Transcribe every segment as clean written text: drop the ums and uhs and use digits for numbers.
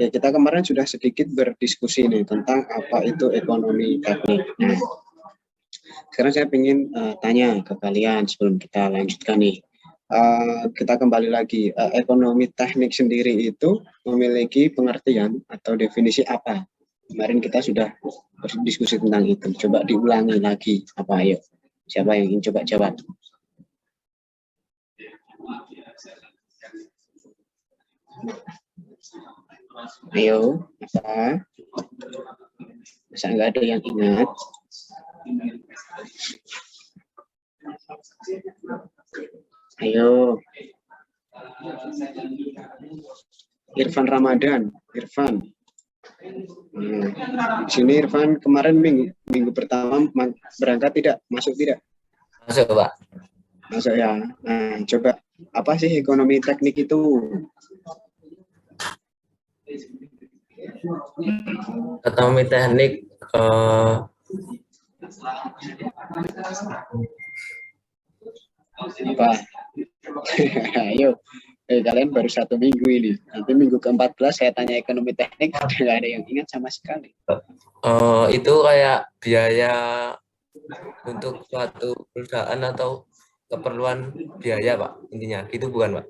Ya, kita kemarin sudah sedikit berdiskusi nih tentang apa itu ekonomi teknik. Nah, sekarang saya ingin tanya ke kalian sebelum kita lanjutkan nih. Kita kembali lagi, ekonomi teknik sendiri itu memiliki pengertian atau definisi apa? Kemarin kita sudah berdiskusi tentang itu. Coba diulangi lagi apa, ayo. Siapa yang ingin coba jawab? Ayo, apa? Masa nggak ada yang ingat? Ayo. Irfan Ramadan, Irfan. Di sini Irfan kemarin minggu pertama berangkat tidak? Masuk tidak? Masuk, Pak. Masuk ya. Nah, coba apa sih ekonomi teknik itu? Ekonomi teknik apa? Ayo, kalian baru 1 minggu ini. Nanti minggu ke-14 saya tanya ekonomi teknik, nggak ada yang ingat sama sekali. Itu kayak biaya untuk suatu perusahaan atau keperluan biaya, Pak, intinya. Itu bukan, Pak?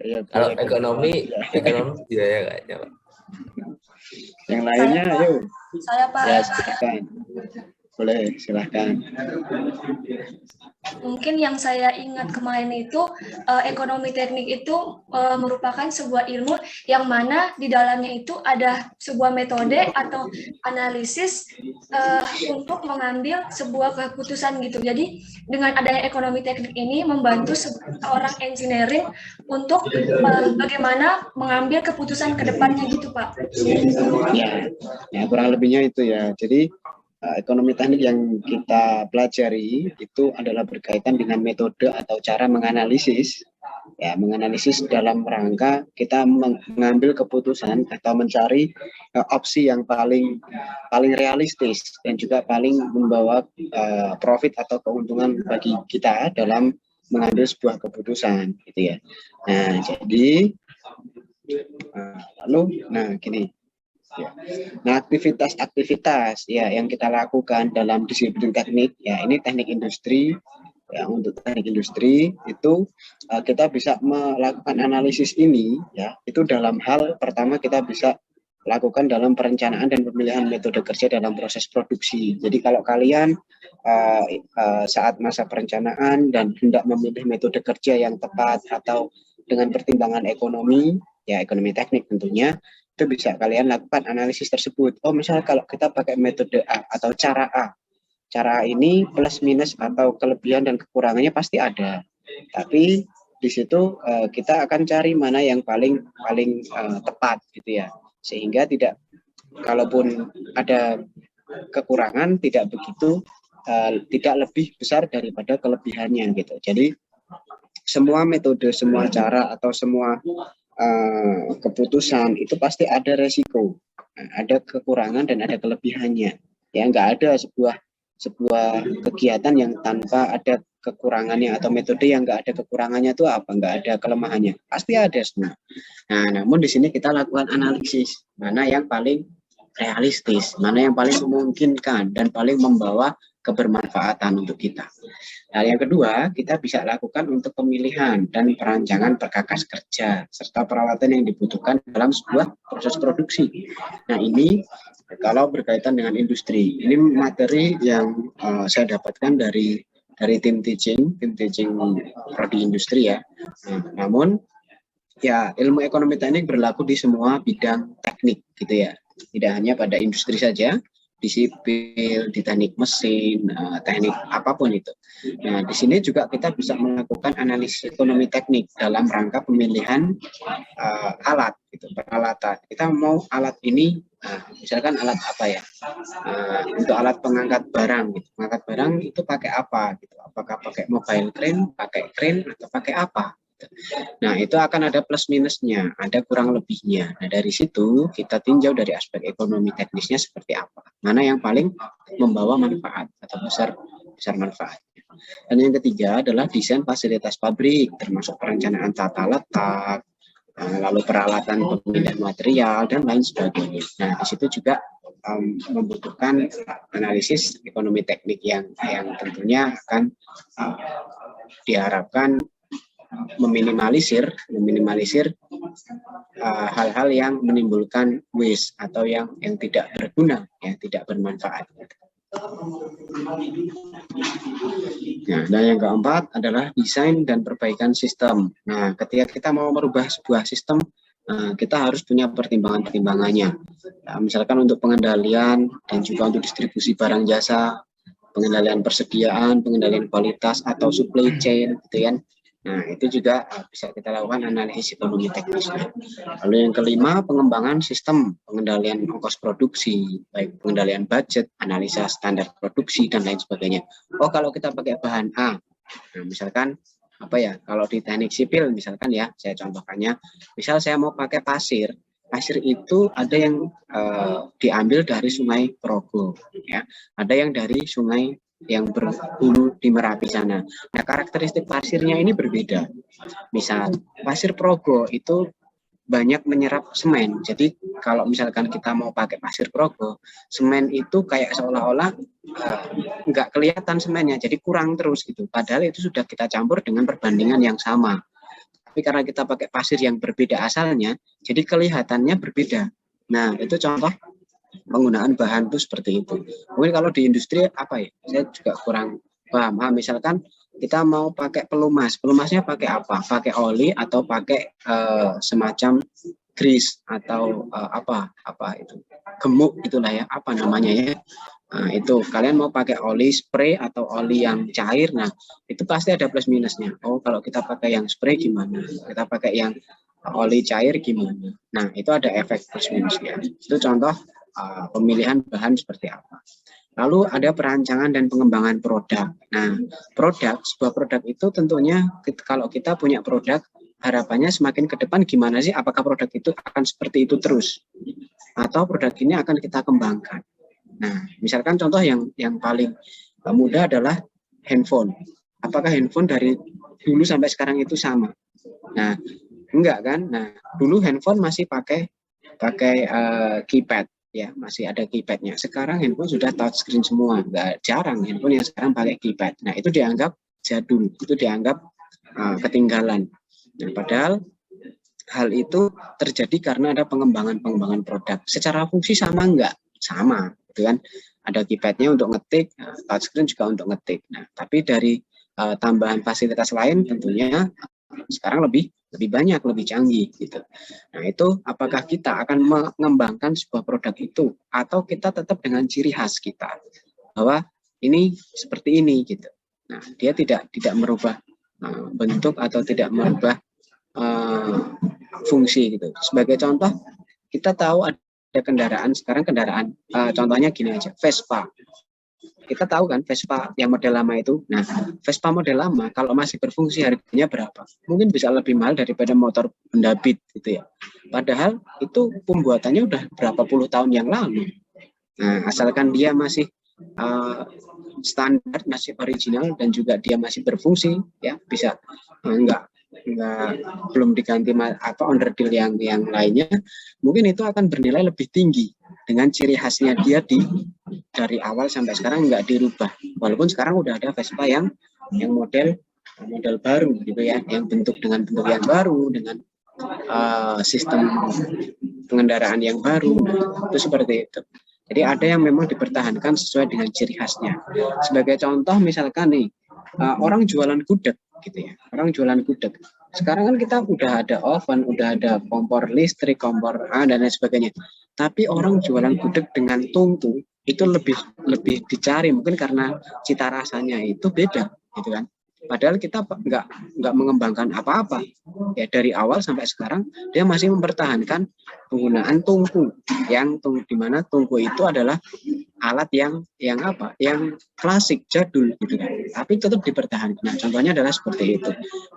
Ya, kalau ekonomi biaya kayaknya, Pak. Yang lainnya, ayo. Saya, Pak. Ya, silakan. Boleh, silahkan. Mungkin yang saya ingat kemarin itu ekonomi teknik itu merupakan sebuah ilmu yang mana di dalamnya itu ada sebuah metode atau analisis untuk mengambil sebuah keputusan gitu. Jadi dengan adanya ekonomi teknik ini membantu seorang engineering untuk bagaimana mengambil keputusan ke depannya gitu, Pak. Ya, kurang lebihnya itu ya. Jadi ekonomi teknik yang kita pelajari itu adalah berkaitan dengan metode atau cara menganalisis, ya, menganalisis dalam rangka kita mengambil keputusan atau mencari opsi yang paling realistis dan juga paling membawa profit atau keuntungan bagi kita dalam mengambil sebuah keputusan, gitu ya. Nah, jadi lalu, gini. Ya. Nah, aktivitas ya yang kita lakukan dalam disiplin teknik, ya ini teknik industri. Ya, untuk teknik industri itu kita bisa melakukan analisis ini, ya itu dalam hal pertama kita bisa lakukan dalam perencanaan dan pemilihan metode kerja dalam proses produksi. Jadi kalau kalian saat masa perencanaan dan hendak memilih metode kerja yang tepat atau dengan pertimbangan ekonomi, ya ekonomi teknik tentunya, itu bisa kalian lakukan analisis tersebut. Oh, misal kalau kita pakai metode A atau cara A, cara ini plus minus atau kelebihan dan kekurangannya pasti ada. Tapi di situ kita akan cari mana yang paling tepat gitu ya. Sehingga tidak, kalaupun ada kekurangan tidak begitu tidak lebih besar daripada kelebihannya gitu. Jadi semua metode, semua cara atau semua keputusan itu pasti ada resiko, ada kekurangan dan ada kelebihannya. Ya, nggak ada sebuah kegiatan yang tanpa ada kekurangannya atau metode yang nggak ada kekurangannya itu apa, nggak ada kelemahannya, pasti ada semua. Nah, namun di sini kita lakukan analisis mana yang paling realistis, mana yang paling memungkinkan dan paling membawa kebermanfaatan untuk kita. Nah, yang kedua, kita bisa lakukan untuk pemilihan dan perancangan perkakas kerja serta peralatan yang dibutuhkan dalam sebuah proses produksi. Nah, ini kalau berkaitan dengan industri, ini materi yang saya dapatkan dari tim teaching prodi industri ya. Namun ya ilmu ekonomi teknik berlaku di semua bidang teknik gitu ya. Tidak hanya pada industri saja, di sipil, di teknik mesin, teknik apapun itu. Nah, di sini juga kita bisa melakukan analisis ekonomi teknik dalam rangka pemilihan alat, gitu, peralatan. Kita mau alat ini, misalkan alat apa ya? Untuk alat pengangkat barang, gitu. Pengangkat barang itu pakai apa? Gitu. Apakah pakai mobile crane, pakai crane, atau pakai apa? Nah, itu akan ada plus minusnya, ada kurang lebihnya. Nah, dari situ kita tinjau dari aspek ekonomi teknisnya seperti apa. Mana yang paling membawa manfaat atau besar manfaatnya. Dan yang ketiga adalah desain fasilitas pabrik, termasuk perencanaan tata letak, lalu peralatan pemilihan material dan lain sebagainya. Nah, di situ juga membutuhkan analisis ekonomi teknik yang tentunya akan diharapkan meminimalisir hal-hal yang menimbulkan waste atau yang tidak berguna, ya, tidak bermanfaat. Nah, dan yang keempat adalah desain dan perbaikan sistem. Nah, ketika kita mau merubah sebuah sistem, kita harus punya pertimbangan-pertimbangannya. Nah, misalkan untuk pengendalian dan juga untuk distribusi barang jasa, pengendalian persediaan, pengendalian kualitas atau supply chain, gitu kan. Nah, itu juga bisa kita lakukan analisis ekonomi teknisnya. Lalu yang kelima, pengembangan sistem pengendalian ongkos produksi, baik pengendalian budget, analisa standar produksi, dan lain sebagainya. Oh, kalau kita pakai bahan A, nah, misalkan apa ya, kalau di teknik sipil misalkan ya, saya contohkannya, misal saya mau pakai pasir itu ada yang diambil dari Sungai Progo, ya, ada yang dari sungai yang berhulu di Merapi sana. Nah, karakteristik pasirnya ini berbeda. Misal pasir Progo itu banyak menyerap semen. Jadi kalau misalkan kita mau pakai pasir Progo, semen itu kayak seolah-olah nggak kelihatan semennya, jadi kurang terus gitu. Padahal itu sudah kita campur dengan perbandingan yang sama. Tapi karena kita pakai pasir yang berbeda asalnya, jadi kelihatannya berbeda. Nah, itu contoh penggunaan bahan itu seperti itu. Mungkin kalau di industri apa ya, saya juga kurang paham. Misalkan kita mau pakai pelumasnya pakai apa? Pakai oli atau pakai semacam grease atau apa itu, gemuk itulah ya, apa namanya ya. Nah, itu kalian mau pakai oli spray atau oli yang cair, nah itu pasti ada plus minusnya. Oh, kalau kita pakai yang spray gimana? Kita pakai yang oli cair gimana? Nah, itu ada efek plus minusnya. Itu contoh pemilihan bahan seperti apa. Lalu ada perancangan dan pengembangan produk. Nah, sebuah produk itu tentunya kalau kita punya produk, harapannya semakin ke depan gimana sih? Apakah produk itu akan seperti itu terus? Atau produk ini akan kita kembangkan? Nah, misalkan contoh yang paling mudah adalah handphone. Apakah handphone dari dulu sampai sekarang itu sama? Nah, enggak kan? Nah, dulu handphone masih pakai keypad. Ya, masih ada keypadnya. Sekarang handphone sudah touchscreen semua, nggak jarang handphone yang sekarang pakai keypad. Nah, itu dianggap jadul, itu dianggap ketinggalan. Nah, padahal hal itu terjadi karena ada pengembangan produk. Secara fungsi sama nggak? Sama, gitu kan? Ada keypadnya untuk ngetik, touchscreen juga untuk ngetik. Nah, tapi dari tambahan fasilitas lain tentunya sekarang lebih banyak, lebih canggih gitu. Nah, itu apakah kita akan mengembangkan sebuah produk itu atau kita tetap dengan ciri khas kita bahwa ini seperti ini gitu. Nah, dia tidak merubah bentuk atau tidak merubah fungsi gitu. Sebagai contoh, kita tahu ada kendaraan sekarang, contohnya gini aja, Vespa. Kita tahu kan Vespa yang model lama itu. Nah, Vespa model lama kalau masih berfungsi harganya berapa? Mungkin bisa lebih mahal daripada motor Honda Beat gitu ya. Padahal itu pembuatannya udah berapa puluh tahun yang lalu. Nah, asalkan dia masih standar, masih original dan juga dia masih berfungsi, ya bisa belum diganti onderdil yang lainnya, mungkin itu akan bernilai lebih tinggi dengan ciri khasnya dia dari awal sampai sekarang nggak dirubah. Walaupun sekarang udah ada Vespa yang model baru gitu ya, yang bentuk yang baru dengan sistem pengendaraan yang baru. Nah, itu seperti itu. Jadi ada yang memang dipertahankan sesuai dengan ciri khasnya. Sebagai contoh misalkan nih, orang jualan gudeg gitu ya. Orang jualan gudeg. Sekarang kan kita udah ada oven, udah ada kompor listrik, kompor dan lain sebagainya. Tapi orang jualan gudeg dengan tungku itu lebih dicari, mungkin karena cita rasanya itu beda gitu kan. Padahal kita nggak mengembangkan apa-apa. Ya dari awal sampai sekarang dia masih mempertahankan penggunaan tungku, di mana tungku itu adalah alat yang klasik jadul gitu kan. Tapi tetap dipertahankan. Nah, contohnya adalah seperti itu.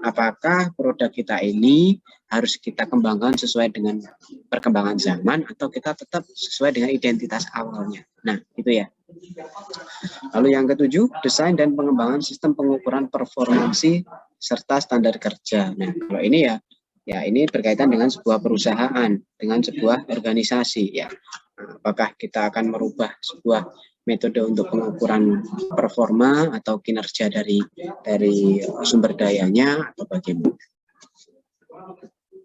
Apakah produk kita ini harus kita kembangkan sesuai dengan perkembangan zaman atau kita tetap sesuai dengan identitas awalnya? Nah, itu ya. Lalu yang ketujuh, desain dan pengembangan sistem pengukuran performansi serta standar kerja. Nah, kalau ini ya Ya, ini berkaitan dengan sebuah perusahaan, dengan sebuah organisasi ya. Apakah kita akan merubah sebuah metode untuk pengukuran performa atau kinerja dari sumber dayanya atau bagaimana?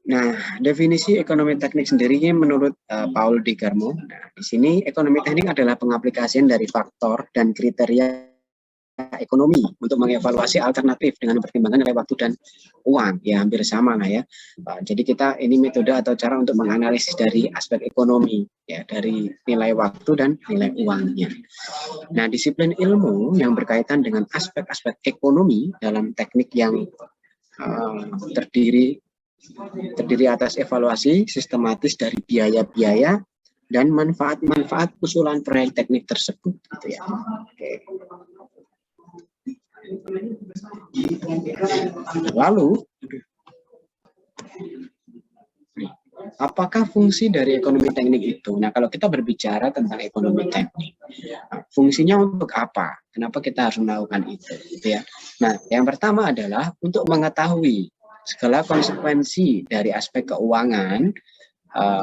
Nah, definisi ekonomi teknik sendiri menurut Paul de Garmo. Nah, di sini ekonomi teknik adalah pengaplikasian dari faktor dan kriteria ekonomi untuk mengevaluasi alternatif dengan pertimbangan nilai waktu dan uang. Ya, hampir sama lah ya. Jadi kita ini metode atau cara untuk menganalisis dari aspek ekonomi, ya, dari nilai waktu dan nilai uangnya. Nah, disiplin ilmu yang berkaitan dengan aspek-aspek ekonomi dalam teknik yang terdiri atas evaluasi sistematis dari biaya-biaya dan manfaat-manfaat usulan proyek teknik tersebut, gitu ya. Oke. Lalu, apakah fungsi dari ekonomi teknik itu? Nah, kalau kita berbicara tentang ekonomi teknik, fungsinya untuk apa? Kenapa kita harus melakukan itu? Gitu ya. Nah, yang pertama adalah untuk mengetahui segala konsekuensi dari aspek keuangan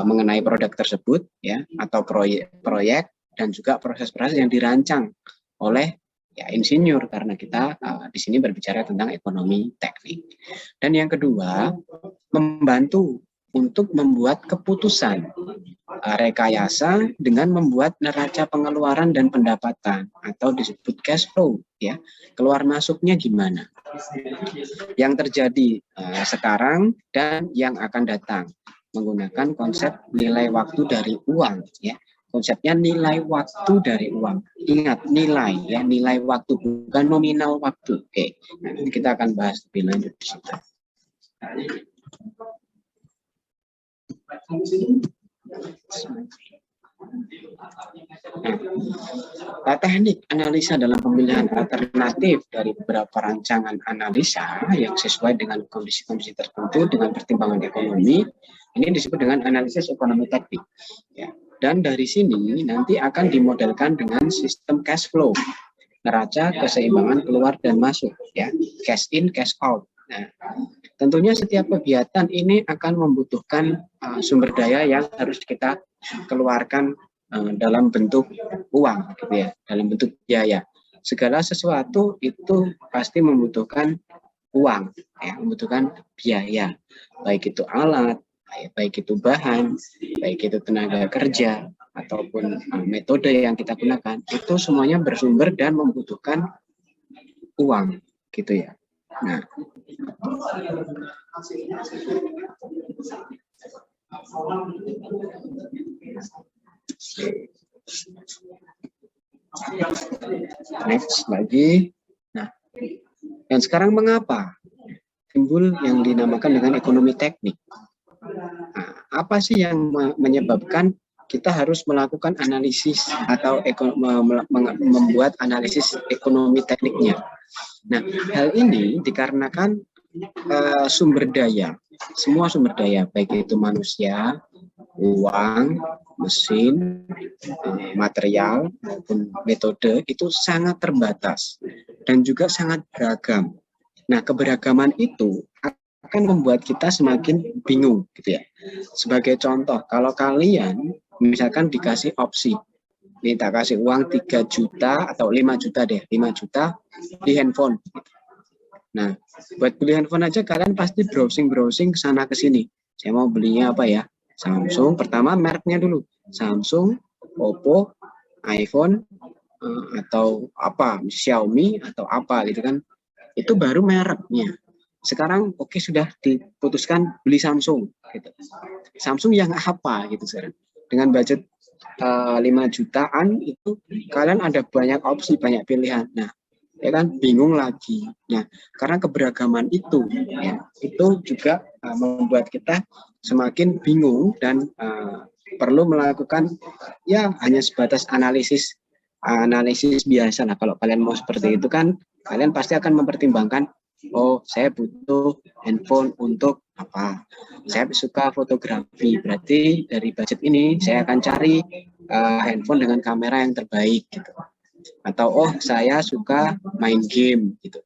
mengenai produk tersebut, ya, atau proyek dan juga proses-proses yang dirancang oleh ya insinyur, karena kita di sini berbicara tentang ekonomi teknik. Dan yang kedua, membantu untuk membuat keputusan rekayasa dengan membuat neraca pengeluaran dan pendapatan atau disebut cash flow, ya, keluar masuknya gimana yang terjadi sekarang dan yang akan datang menggunakan konsep nilai waktu dari uang, ya. Konsepnya nilai waktu dari uang. Ingat, nilai, ya, nilai waktu, bukan nominal waktu. Oke, nanti kita akan bahas lebih lanjut di situ. Nah, teknik analisa dalam pemilihan alternatif dari beberapa rancangan analisa yang sesuai dengan kondisi-kondisi tertentu dengan pertimbangan ekonomi, ini disebut dengan analisis ekonomi teknik. Ya. Dan dari sini nanti akan dimodelkan dengan sistem cash flow, neraca keseimbangan keluar dan masuk, ya, cash in, cash out. Nah, tentunya setiap kegiatan ini akan membutuhkan sumber daya yang harus kita keluarkan dalam bentuk uang, gitu ya, dalam bentuk biaya. Segala sesuatu itu pasti membutuhkan uang, ya, membutuhkan biaya, baik itu alat, baik itu bahan, baik itu tenaga kerja, ataupun metode yang kita gunakan, itu semuanya bersumber dan membutuhkan uang, gitu ya. Nah, next lagi. Nah, dan sekarang mengapa timbul yang dinamakan dengan ekonomi teknik? Nah, apa sih yang menyebabkan kita harus melakukan analisis atau membuat analisis ekonomi tekniknya? Nah, hal ini dikarenakan sumber daya, semua sumber daya, baik itu manusia, uang, mesin, material, maupun metode, itu sangat terbatas dan juga sangat beragam. Nah, keberagaman itu akan membuat kita semakin bingung, gitu ya. Sebagai contoh, kalau kalian misalkan dikasih opsi, nih tak kasih uang 3 juta atau 5 juta deh, 5 juta di handphone. Nah, buat beli handphone aja kalian pasti browsing sana ke sini. Saya mau belinya apa ya? Samsung, pertama mereknya dulu. Samsung, Oppo, iPhone, atau apa, Xiaomi atau apa gitu kan. Itu baru mereknya. Sekarang oke, sudah diputuskan beli Samsung gitu. Samsung yang apa gitu sekarang. Dengan budget 5 jutaan itu kalian ada banyak opsi, banyak pilihan. Nah, ya kan, bingung lagi. Nah, karena keberagaman itu, ya, itu juga membuat kita semakin bingung dan perlu melakukan ya hanya sebatas analisis biasa. Nah, kalau kalian mau seperti itu kan, kalian pasti akan mempertimbangkan, oh, saya butuh handphone untuk apa? Saya suka fotografi, berarti dari budget ini saya akan cari handphone dengan kamera yang terbaik gitu. Atau oh, saya suka main game gitu.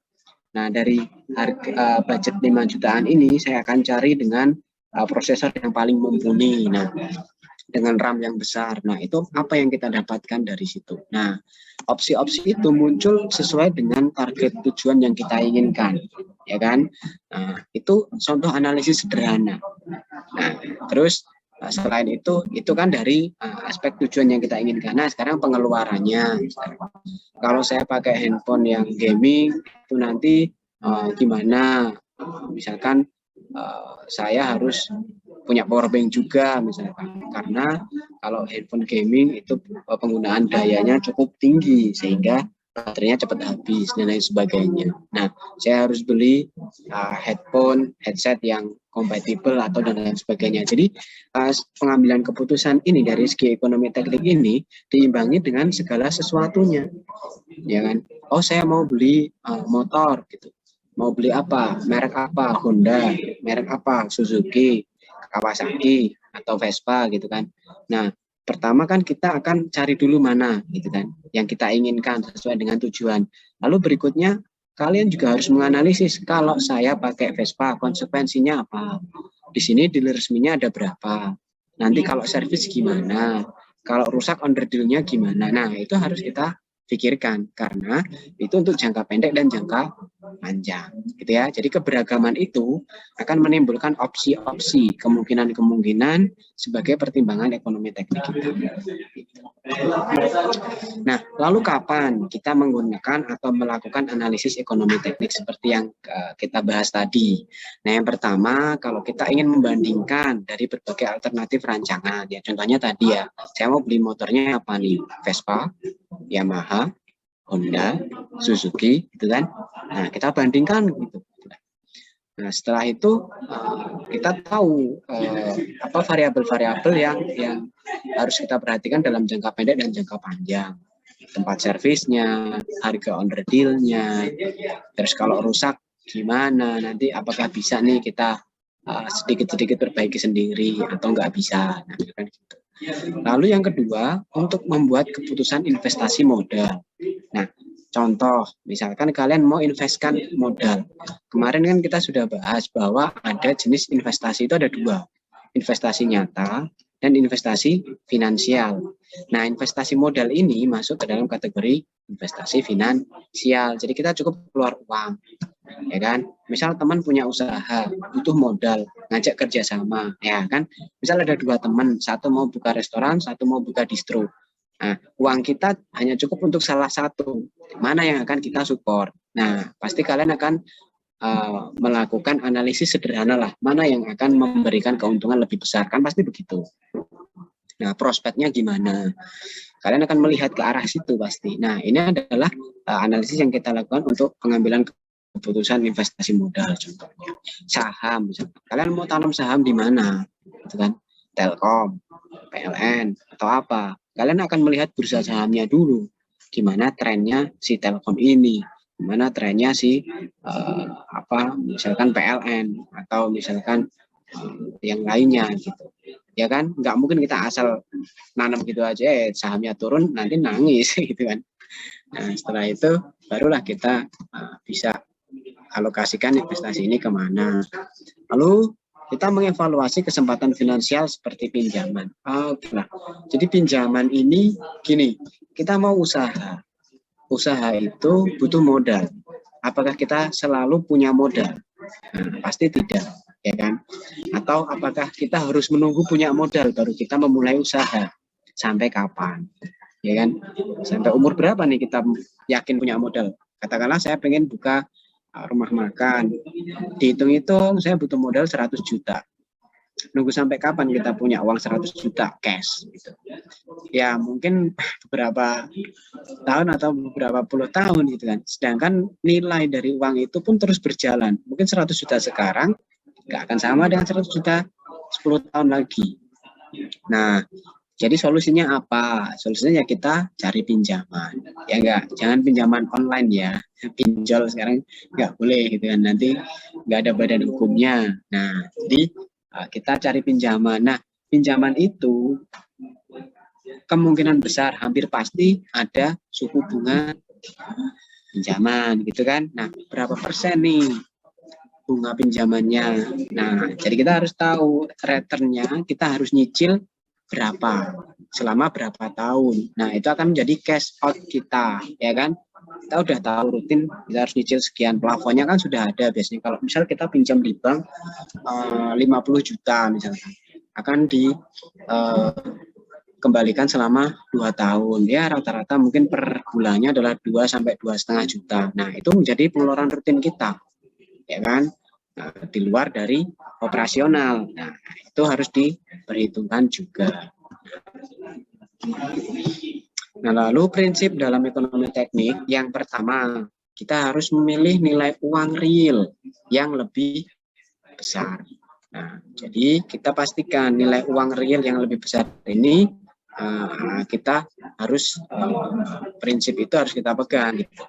Nah, dari harga budget 5 jutaan ini saya akan cari dengan prosesor yang paling mumpuni. Nah, dengan RAM yang besar. Nah, itu apa yang kita dapatkan dari situ. Nah, opsi-opsi itu muncul sesuai dengan target tujuan yang kita inginkan, ya kan? Nah, itu contoh analisis sederhana. Nah, terus selain itu kan dari aspek tujuan yang kita inginkan. Nah, sekarang pengeluarannya. Kalau saya pakai handphone yang gaming, itu nanti gimana? Misalkan saya harus punya power bank juga misalkan, karena kalau handphone gaming itu penggunaan dayanya cukup tinggi sehingga baterainya cepat habis dan lain sebagainya. Nah, saya harus beli headset yang kompatibel atau dan lain sebagainya. Jadi pengambilan keputusan ini dari segi ekonomi teknik ini diimbangi dengan segala sesuatunya, ya kan? Oh, saya mau beli motor gitu. Mau beli apa? Merek apa? Honda. Merek apa? Suzuki, Kawasaki, atau Vespa gitu kan. Nah, pertama kan kita akan cari dulu mana gitu kan yang kita inginkan sesuai dengan tujuan. Lalu berikutnya kalian juga harus menganalisis, kalau saya pakai Vespa konsekuensinya apa? Di sini dealer resminya ada berapa? Nanti kalau servis gimana? Kalau rusak onderdilnya gimana? Nah, itu harus kita pikirkan karena itu untuk jangka pendek dan jangka panjang gitu ya. Jadi keberagaman itu akan menimbulkan opsi-opsi, kemungkinan-kemungkinan sebagai pertimbangan ekonomi teknik itu. Nah, lalu kapan kita menggunakan atau melakukan analisis ekonomi teknik seperti yang kita bahas tadi? Nah, yang pertama, kalau kita ingin membandingkan dari berbagai alternatif rancangan, ya contohnya tadi ya, saya mau beli motornya apa nih? Vespa, Yamaha, Honda, Suzuki, gitu kan? Nah, kita bandingkan gitu. Nah, setelah itu kita tahu apa variabel-variabel yang harus kita perhatikan dalam jangka pendek dan jangka panjang. Tempat servisnya, harga onderdilnya, terus kalau rusak gimana, nanti apakah bisa nih kita sedikit-sedikit perbaiki sendiri atau nggak bisa. Nah, kan gitu. Lalu yang kedua, untuk membuat keputusan investasi modal. Nah, contoh, misalkan kalian mau investkan modal. Kemarin kan kita sudah bahas bahwa ada jenis investasi itu ada dua. Investasi nyata dan investasi finansial. Nah, investasi modal ini masuk ke dalam kategori investasi finansial. Jadi kita cukup keluar uang, ya kan? Misal teman punya usaha, butuh modal, ngajak kerjasama, ya kan? Misal ada dua teman, satu mau buka restoran, satu mau buka distro. Nah, uang kita hanya cukup untuk salah satu. Mana yang akan kita support? Nah, pasti kalian akan melakukan analisis sederhana lah. Mana yang akan memberikan keuntungan lebih besar? Kan pasti begitu. Nah, prospeknya gimana? Kalian akan melihat ke arah situ pasti. Nah, ini adalah analisis yang kita lakukan untuk pengambilan keputusan investasi modal. Contohnya saham. Misalnya. Kalian mau tanam saham di mana? Gitu kan? Telkom, PLN, atau apa? Kalian akan melihat bursa sahamnya dulu. Gimana trennya si Telkom ini? Gimana trennya si misalkan PLN atau misalkan yang lainnya gitu. Ya kan? Nggak mungkin kita asal nanam gitu aja, sahamnya turun nanti nangis gitu kan. Nah, setelah itu barulah kita bisa alokasikan investasi ini kemana. Lalu kita mengevaluasi kesempatan finansial seperti pinjaman. Nah, jadi pinjaman ini gini, kita mau usaha. Usaha itu butuh modal. Apakah kita selalu punya modal? Nah, pasti tidak, ya kan? Atau apakah kita harus menunggu punya modal baru kita memulai usaha? Sampai kapan? Ya kan? Sampai umur berapa nih kita yakin punya modal? Katakanlah saya pengen buka rumah makan. Dihitung-hitung saya butuh modal 100 juta. Nunggu sampai kapan kita punya uang 100 juta cash gitu. Ya mungkin beberapa tahun atau beberapa puluh tahun gitu kan. Sedangkan nilai dari uang itu pun terus berjalan. Mungkin 100 juta sekarang nggak akan sama dengan 100 juta 10 tahun lagi. Nah, jadi solusinya apa? Solusinya ya kita cari pinjaman. Ya enggak, jangan pinjaman online ya. Pinjol sekarang nggak boleh gitu kan. Nanti nggak ada badan hukumnya. Nah, jadi kita cari pinjaman. Nah, pinjaman itu kemungkinan besar hampir pasti ada suku bunga pinjaman gitu kan. Nah, berapa persen nih? bunga pinjamannya. Nah, jadi kita harus tahu returnnya, kita harus nyicil berapa selama berapa tahun. Nah, itu akan menjadi cash out kita, ya kan? Kita udah tahu rutin kita harus nyicil sekian, plafonnya kan sudah ada biasanya. Kalau misal kita pinjam di bank 50 juta misalkan, akan dikembalikan selama 2 tahun. Ya rata-rata mungkin per bulannya adalah 2 sampai 2,5 juta. Nah, itu menjadi pengeluaran rutin kita, ya kan? Nah, di luar dari operasional. Nah, itu harus diperhitungkan juga. Nah, lalu prinsip dalam ekonomi teknik yang pertama, kita harus memilih nilai uang real yang lebih besar. Nah, jadi kita pastikan nilai uang real yang lebih besar ini kita harus prinsip itu harus kita pegang. Gitu.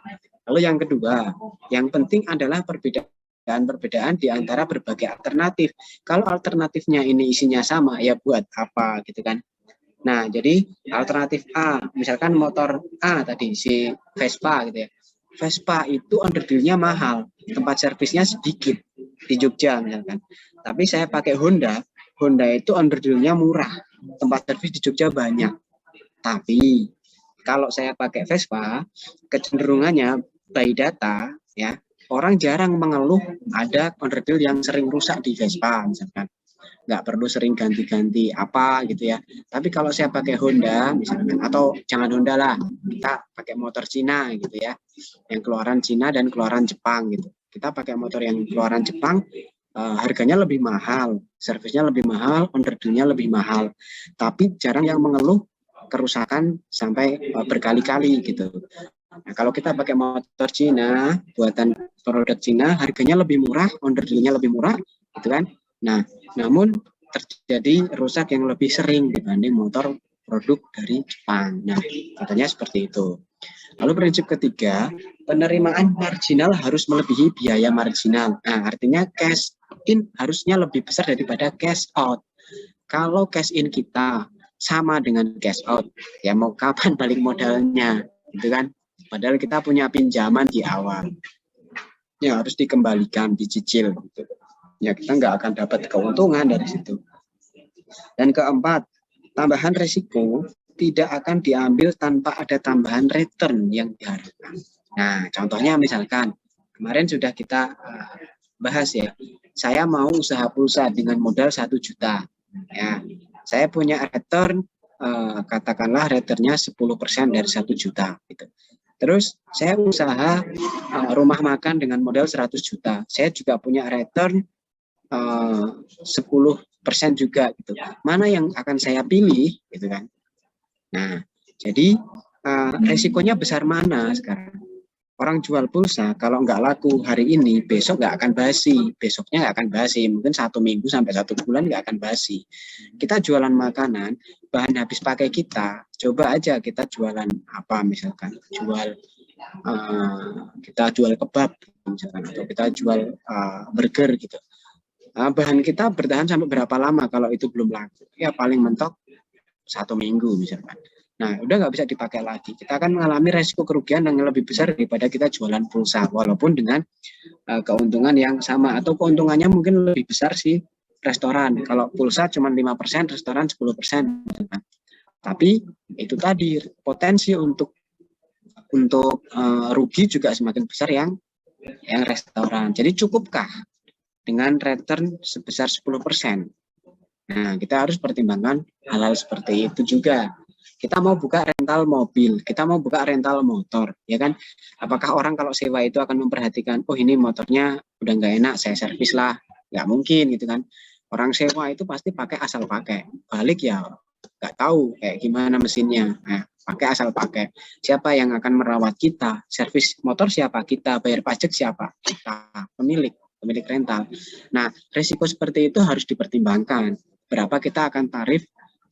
Lalu yang kedua, yang penting adalah perbedaan di antara berbagai alternatif. Kalau alternatifnya ini isinya sama, ya buat apa gitu kan? Nah, jadi alternatif A, misalkan motor A tadi si Vespa gitu ya. Vespa itu underdeal-nya mahal, tempat servisnya sedikit di Jogja misalkan. Tapi saya pakai Honda, Honda itu underdeal-nya murah, tempat servis di Jogja banyak. Tapi kalau saya pakai Vespa, kecenderungannya by data ya, orang jarang mengeluh ada underdeal yang sering rusak di Vespa misalkan. Nggak perlu sering ganti-ganti apa gitu ya. Tapi kalau saya pakai Honda misalkan, atau jangan Honda lah, kita pakai motor Cina gitu ya, yang keluaran Cina dan keluaran Jepang gitu. Kita pakai motor yang keluaran Jepang, harganya lebih mahal, servisnya lebih mahal, underdeal-nya lebih mahal. Tapi jarang yang mengeluh kerusakan sampai berkali-kali gitu. Nah, kalau kita pakai motor Cina, buatan produk Cina, harganya lebih murah, underdeal-nya lebih murah, gitu kan? Nah, namun terjadi rusak yang lebih sering dibanding motor produk dari Jepang. Nah, katanya seperti itu. Lalu prinsip ketiga, penerimaan marginal harus melebihi biaya marginal. Nah, artinya cash in harusnya lebih besar daripada cash out. Kalau cash in kita sama dengan cash out, ya mau kapan balik modalnya, gitu kan? Padahal kita punya pinjaman di awal, ya harus dikembalikan, dicicil, gitu. Ya kita nggak akan dapat keuntungan dari situ. Dan keempat, tambahan risiko tidak akan diambil tanpa ada tambahan return yang diharapkan. Nah, contohnya misalkan kemarin sudah kita bahas ya, saya mau usaha pulsa dengan modal 1 juta. Ya, saya punya return katakanlah returnnya 10% dari 1 juta gitu. Terus saya usaha rumah makan dengan modal 100 juta. Saya juga punya return 10% juga gitu. Mana yang akan saya pilih gitu kan? Nah, jadi resikonya besar mana sekarang? Orang jual pulsa kalau nggak laku hari ini, besok nggak akan basi, besoknya nggak akan basi, mungkin 1 minggu sampai 1 bulan nggak akan basi. Kita jualan makanan, bahan habis pakai coba aja kita jualan apa misalkan, kita jual kebab misalkan, atau kita jual burger gitu. Bahan kita bertahan sampai berapa lama kalau itu belum laku? Ya paling mentok 1 minggu misalkan. Nah, udah nggak bisa dipakai lagi. Kita akan mengalami resiko kerugian yang lebih besar daripada kita jualan pulsa, walaupun dengan keuntungan yang sama, atau keuntungannya mungkin lebih besar sih restoran. Kalau pulsa cuma 5%, restoran 10%. Tapi itu tadi potensi untuk rugi juga semakin besar yang restoran. Jadi cukupkah dengan return sebesar 10%? Nah, kita harus pertimbangkan hal-hal seperti itu juga. Kita mau buka rental mobil, kita mau buka rental motor, ya kan? Apakah orang kalau sewa itu akan memperhatikan, oh ini motornya udah nggak enak, saya servis lah? Nggak mungkin gitu kan. Orang sewa itu pasti pakai asal pakai. Balik ya nggak tahu kayak gimana mesinnya. Nah, pakai asal pakai. Siapa yang akan merawat kita? Servis motor siapa? Kita. Bayar pajak siapa? Kita. Pemilik rental. Nah, risiko seperti itu harus dipertimbangkan. Berapa kita akan tarif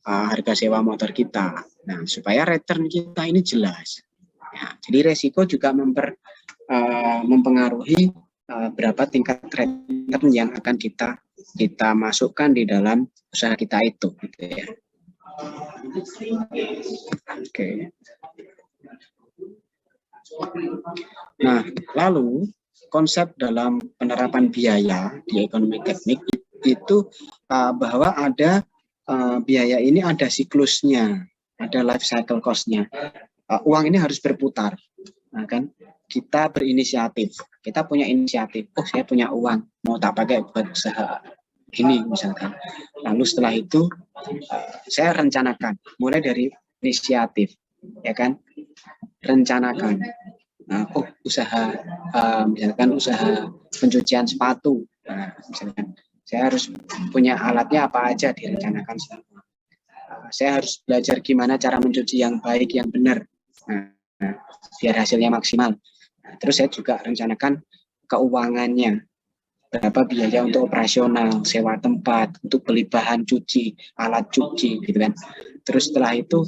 harga sewa motor kita. Nah, supaya return kita ini jelas. Ya, jadi resiko juga mempengaruhi berapa tingkat return yang akan kita masukkan di dalam usaha kita itu. Gitu ya. Oke. Nah, lalu konsep dalam penerapan biaya di ekonomi teknik itu bahwa ada biaya ini ada siklusnya, ada life cycle cost-nya. Uang ini harus berputar, nah, kan? Kita berinisiatif, kita punya inisiatif. Oh, saya punya uang, mau tak pakai buat usaha ini misalkan. Lalu setelah itu saya rencanakan, mulai dari inisiatif, ya kan? Rencanakan. Nah, oh, usaha misalkan usaha pencucian sepatu. Nah, misalkan saya harus punya alatnya apa aja, direncanakan semua. Saya harus belajar gimana cara mencuci yang baik, yang benar. Nah, biar hasilnya maksimal. Nah, terus saya juga rencanakan keuangannya, berapa biaya untuk operasional, sewa tempat, untuk beli bahan cuci, alat cuci, gitu kan. Terus setelah itu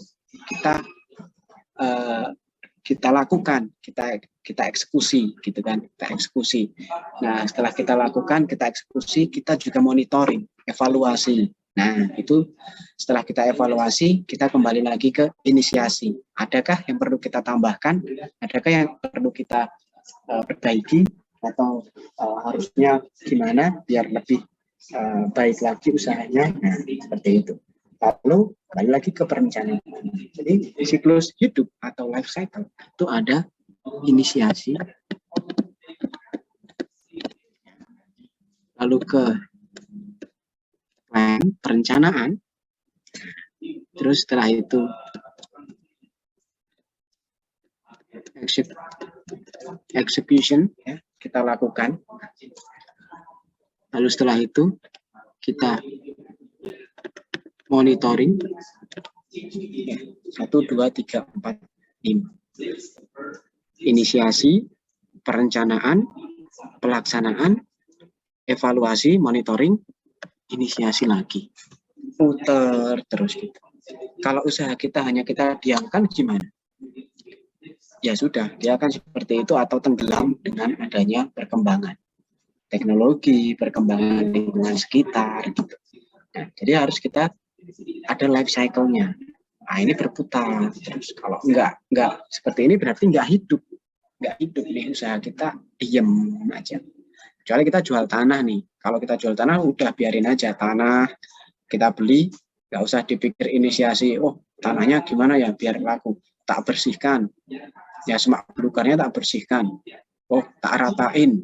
kita lakukan, kita eksekusi, gitu kan, kita eksekusi. Nah, setelah kita lakukan, kita eksekusi, kita juga monitoring, evaluasi. Nah, itu setelah kita evaluasi, kita kembali lagi ke inisiasi. Adakah yang perlu kita tambahkan? Adakah yang perlu kita perbaiki? Atau harusnya gimana biar lebih baik lagi usahanya? Nah, seperti itu. Lalu kembali lagi ke perencanaan. Jadi siklus hidup atau life cycle itu ada inisiasi, lalu ke plan, perencanaan, terus setelah itu execution, ya, kita lakukan. Lalu setelah itu kita monitoring. 1, 2, 3, 4, 5. Inisiasi, perencanaan, pelaksanaan, evaluasi, monitoring, inisiasi lagi. Putar terus gitu. Kalau usaha kita hanya kita diamkan gimana? Ya sudah, dia akan seperti itu atau tenggelam dengan adanya perkembangan teknologi, perkembangan lingkungan sekitar gitu. Nah, jadi harus kita ada life cycle-nya. Nah, ini berputar terus. Kalau enggak seperti ini berarti enggak hidup nih usaha kita, diem aja. Kecuali kita jual tanah nih. Kalau kita jual tanah udah biarin aja tanah kita beli, nggak usah dipikir inisiasi. Oh, tanahnya gimana ya biar laku, tak bersihkan. Ya semak belukarnya tak bersihkan. Oh, tak ratain.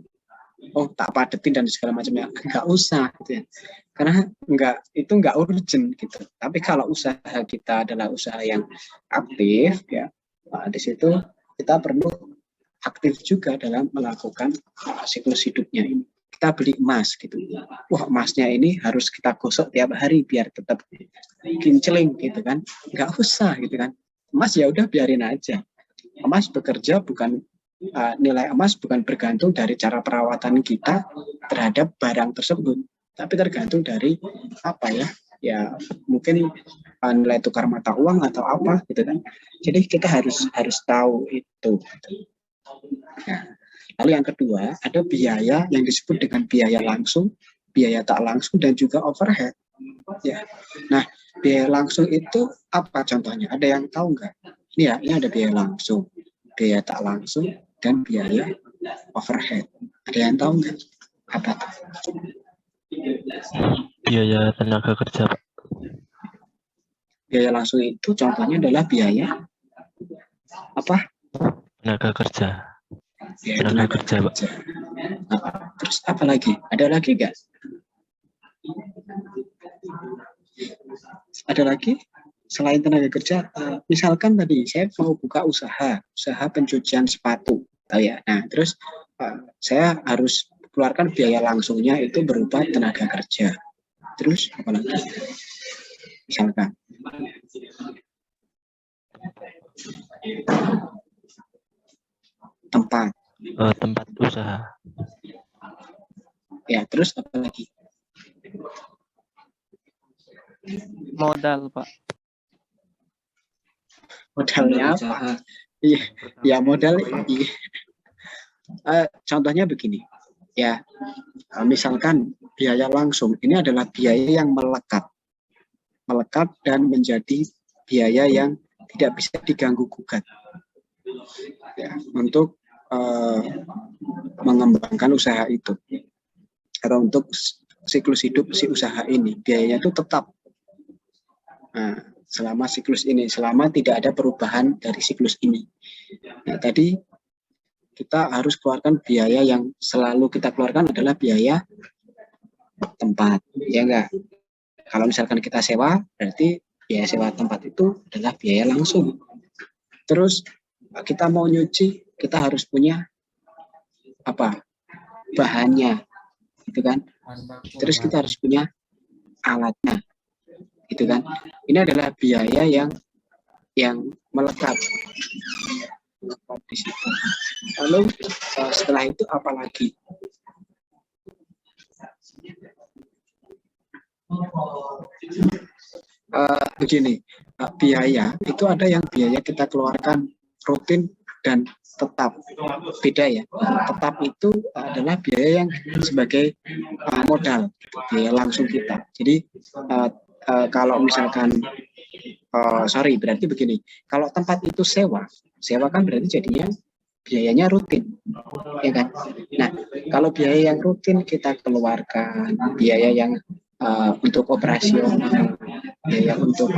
Oh, tak padetin dan segala macamnya. Nggak usah gitu ya. Karena itu nggak urgent gitu. Tapi kalau usaha kita adalah usaha yang aktif ya, nah, di situ kita perlu aktif juga dalam melakukan siklus hidupnya ini. Kita beli emas gitu. Wah, emasnya ini harus kita gosok tiap hari biar tetap kincling gitu kan. Nggak usah gitu kan. Emas ya udah biarin aja. Emas bekerja bukan nilai emas bukan bergantung dari cara perawatan kita terhadap barang tersebut, tapi tergantung dari apa ya mungkin nilai tukar mata uang atau apa gitu kan. Jadi kita harus tahu itu. Nah, lalu yang kedua ada biaya yang disebut dengan biaya langsung, biaya tak langsung dan juga overhead. Ya, nah biaya langsung itu apa contohnya? Ada yang tahu nggak? Ini ada biaya langsung, biaya tak langsung, dan biaya overhead. Ada yang tahu nggak? Apa tuh? Biaya tenaga kerja, Pak. Biaya langsung itu contohnya adalah biaya apa? Tenaga kerja. Biaya Tenaga kerja, Pak. Terus apa lagi? Ada lagi nggak? Ada lagi? Selain tenaga kerja, misalkan tadi saya mau buka usaha pencucian sepatu. Oh ya, nah terus saya harus keluarkan biaya langsungnya itu berupa tenaga kerja. Terus apa lagi? Misalkan tempat usaha. Ya, terus apa lagi? Modal, Pak. Modalnya apa? Iya, ya modal. Iya. Contohnya begini, ya, misalkan biaya langsung ini adalah biaya yang melekat dan menjadi biaya yang tidak bisa diganggu gugat. Ya, untuk mengembangkan usaha itu atau untuk siklus hidup si usaha ini, biayanya itu tetap. Nah, selama siklus ini, selama tidak ada perubahan dari siklus ini. Nah, tadi kita harus keluarkan biaya yang selalu kita keluarkan adalah biaya tempat, ya enggak? Kalau misalkan kita sewa, berarti biaya sewa tempat itu adalah biaya langsung. Terus kita mau nyuci, kita harus punya apa? Bahannya, gitu kan? Terus kita harus punya alatnya, gitu kan? Ini adalah biaya yang melekat di situ. Lalu setelah itu apa lagi? Begini, biaya itu ada yang biaya kita keluarkan rutin dan tetap, beda ya. Tetap itu adalah biaya yang sebagai modal, biaya langsung kita. Jadi kalau misalkan berarti begini, kalau tempat itu sewa kan berarti jadinya biayanya rutin, ya kan? Nah, kalau biaya yang rutin kita keluarkan, biaya yang untuk operasional, biaya untuk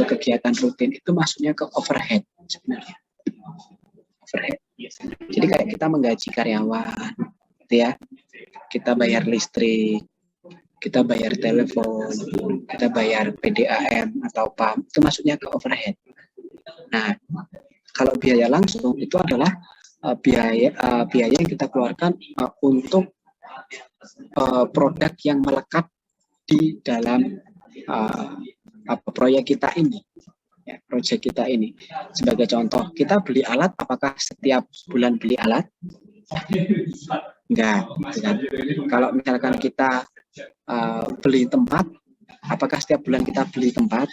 kegiatan rutin itu masuknya ke overhead sebenarnya. Overhead. Jadi kayak kita menggaji karyawan, gitu ya. Kita bayar listrik, kita bayar telepon, kita bayar PDAM atau PAM, itu masuknya ke overhead. Nah, kalau biaya langsung itu adalah biaya yang kita keluarkan untuk produk yang melekat di dalam proyek kita ini, ya, proyek kita ini. Sebagai contoh, kita beli alat, apakah setiap bulan beli alat? Enggak, kan? Kalau misalkan kita beli tempat, apakah setiap bulan kita beli tempat?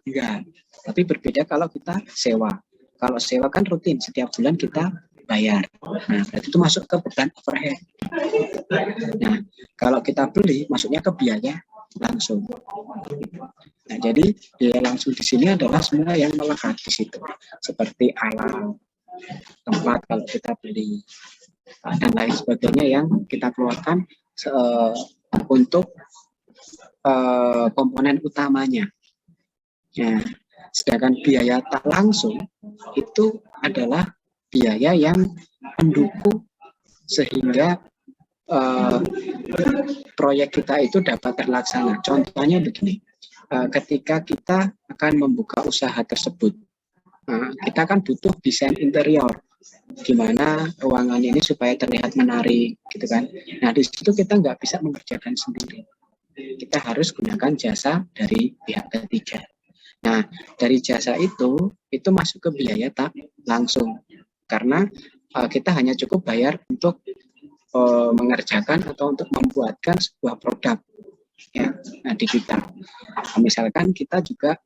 Enggak. Tapi berbeda kalau kita sewa. Kalau sewa kan rutin, setiap bulan kita bayar. Nah, berarti itu masuk ke beban overhead. Nah, kalau kita beli, masuknya ke biaya langsung. Nah, jadi biaya langsung di sini adalah semua yang melekat di situ, seperti alat, tempat kalau kita beli, dan lain sebagainya yang kita keluarkan untuk komponen utamanya. Nah, sedangkan biaya tak langsung itu adalah biaya yang mendukung sehingga proyek kita itu dapat terlaksana. Contohnya begini, ketika kita akan membuka usaha tersebut, kita kan butuh desain interior, gimana ruangan ini supaya terlihat menarik, gitu kan. Nah, di situ kita nggak bisa mengerjakan sendiri. Kita harus gunakan jasa dari pihak ketiga. Nah, dari jasa itu masuk ke biaya tak langsung, karena kita hanya cukup bayar untuk mengerjakan atau untuk membuatkan sebuah produk, ya, digital. Misalkan kita juga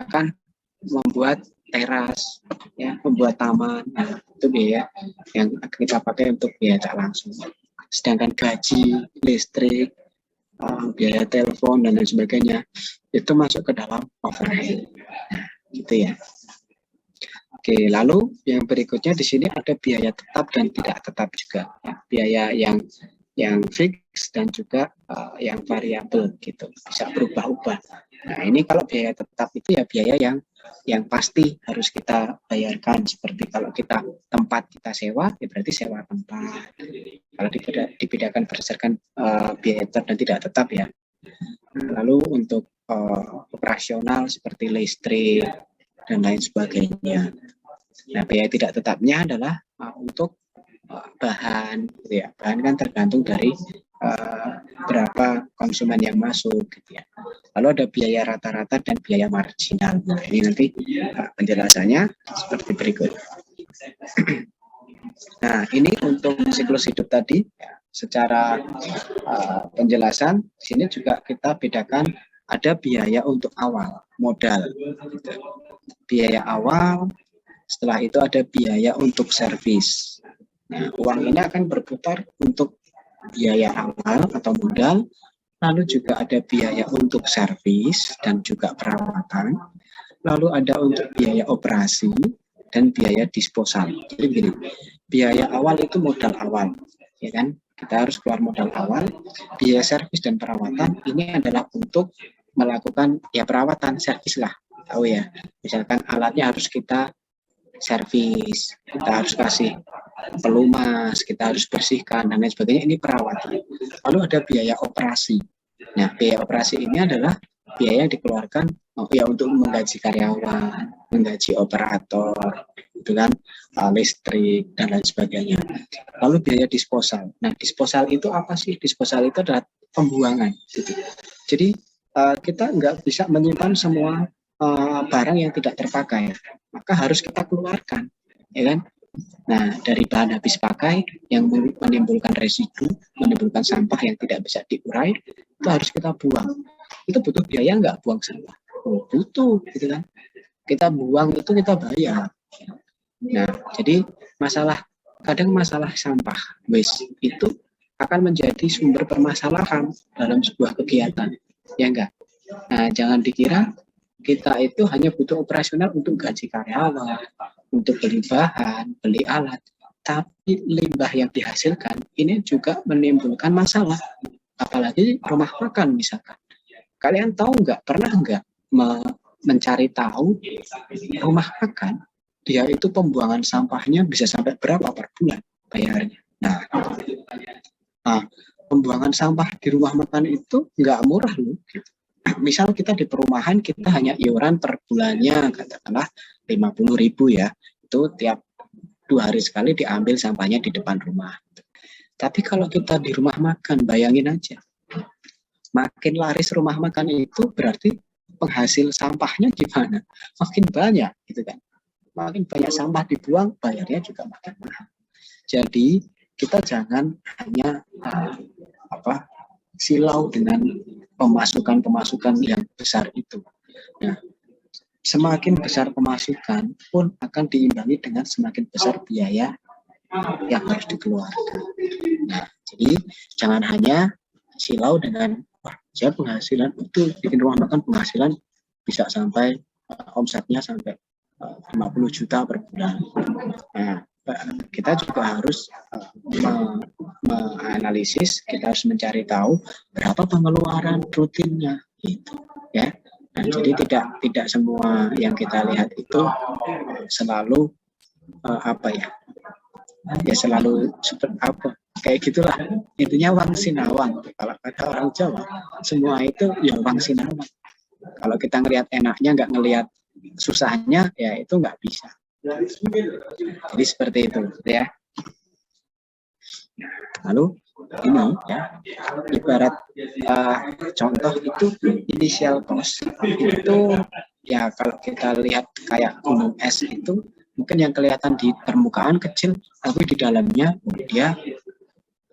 akan membuat teras, ya, membuat taman, nah, itu biaya yang kita pakai untuk biaya tak langsung. Sedangkan gaji, listrik, biaya telepon dan lain sebagainya itu masuk ke dalam overhead, nah, gitu ya. Oke, lalu yang berikutnya di sini ada biaya tetap dan tidak tetap juga, ya. Biaya yang fix dan juga yang variabel, gitu, bisa berubah-ubah. Nah, ini kalau biaya tetap itu ya biaya yang pasti harus kita bayarkan, seperti kalau kita tempat kita sewa, ya berarti sewa tempat. Kalau dibedakan berdasarkan biaya tetap dan tidak tetap, ya. Lalu untuk operasional seperti listrik dan lain sebagainya. Nah, biaya tidak tetapnya adalah untuk bahan, gitu ya. Bahan kan tergantung dari berapa konsumen yang masuk, gitu ya. Lalu ada biaya rata-rata dan biaya marginal. Nah, ini nanti penjelasannya seperti berikut. Nah, ini untuk siklus hidup tadi, ya. Secara penjelasan di sini juga kita bedakan ada biaya untuk awal, modal, gitu. Biaya awal, setelah itu ada biaya untuk servis. Nah, uang ini akan berputar untuk biaya awal atau modal, lalu juga ada biaya untuk servis dan juga perawatan, lalu ada untuk biaya operasi, dan biaya disposal. Jadi begini, biaya awal itu modal awal, ya kan? Kita harus keluar modal awal. Biaya servis dan perawatan ini adalah untuk melakukan ya perawatan servis lah, tahu ya. Misalkan alatnya harus kita servis, kita harus kasih pelumas, kita harus bersihkan dan lain sebagainya. Ini perawatan. Lalu ada biaya operasi. Nah, biaya operasi ini adalah biaya yang dikeluarkan ya untuk menggaji karyawan, menggaji operator, itu kan, listrik dan lain sebagainya. Lalu biaya disposal. Nah, disposal itu apa sih? Disposal itu adalah pembuangan. Gitu. Jadi kita nggak bisa menyimpan semua barang yang tidak terpakai, maka harus kita keluarkan, ya kan? Nah, dari bahan habis pakai yang menimbulkan residu, menimbulkan sampah yang tidak bisa diurai, itu harus kita buang. Itu butuh biaya nggak buang sampah? Oh, butuh, gitu kan? Kita buang itu kita bayar. Nah, jadi kadang masalah sampah waste itu akan menjadi sumber permasalahan dalam sebuah kegiatan, ya enggak? Nah, jangan dikira kita itu hanya butuh operasional untuk gaji karyawan, untuk beli bahan, beli alat, tapi limbah yang dihasilkan ini juga menimbulkan masalah. Apalagi rumah makan misalkan. Kalian tahu nggak, pernah nggak mencari tahu rumah makan, dia itu pembuangan sampahnya bisa sampai berapa per bulan bayarnya. Nah, pembuangan sampah di rumah makan itu nggak murah loh. Gitu. Misal kita di perumahan, kita hanya iuran per bulannya, katakanlah 50.000 ya. Itu tiap 2 hari sekali diambil sampahnya di depan rumah. Tapi kalau kita di rumah makan, bayangin aja. Makin laris rumah makan itu berarti penghasil sampahnya gimana? Makin banyak, gitu kan. Makin banyak sampah dibuang, bayarnya juga makin mahal. Jadi kita jangan hanya silau dengan pemasukan yang besar itu. Nah, semakin besar pemasukan pun akan diimbangi dengan semakin besar biaya yang harus dikeluarkan. Nah, jadi jangan hanya silau dengan saya penghasilan itu bikin rumah makan penghasilan bisa sampai omsetnya sampai 50 juta per bulan. Nah, kita juga harus menganalisis, kita harus mencari tahu berapa pengeluaran rutinnya gitu ya. Nah, jadi tidak semua yang kita lihat itu selalu selalu seperti apa kayak gitulah, intinya wang sinawang kalau kata orang Jawa, semua itu ya wang sinawang. Kalau kita ngelihat enaknya nggak ngelihat susahnya ya itu nggak bisa. Jadi seperti itu ya. Lalu ini ya, ibarat contoh itu initial cost itu ya, kalau kita lihat kayak gunung es itu mungkin yang kelihatan di permukaan kecil, tapi di dalamnya dia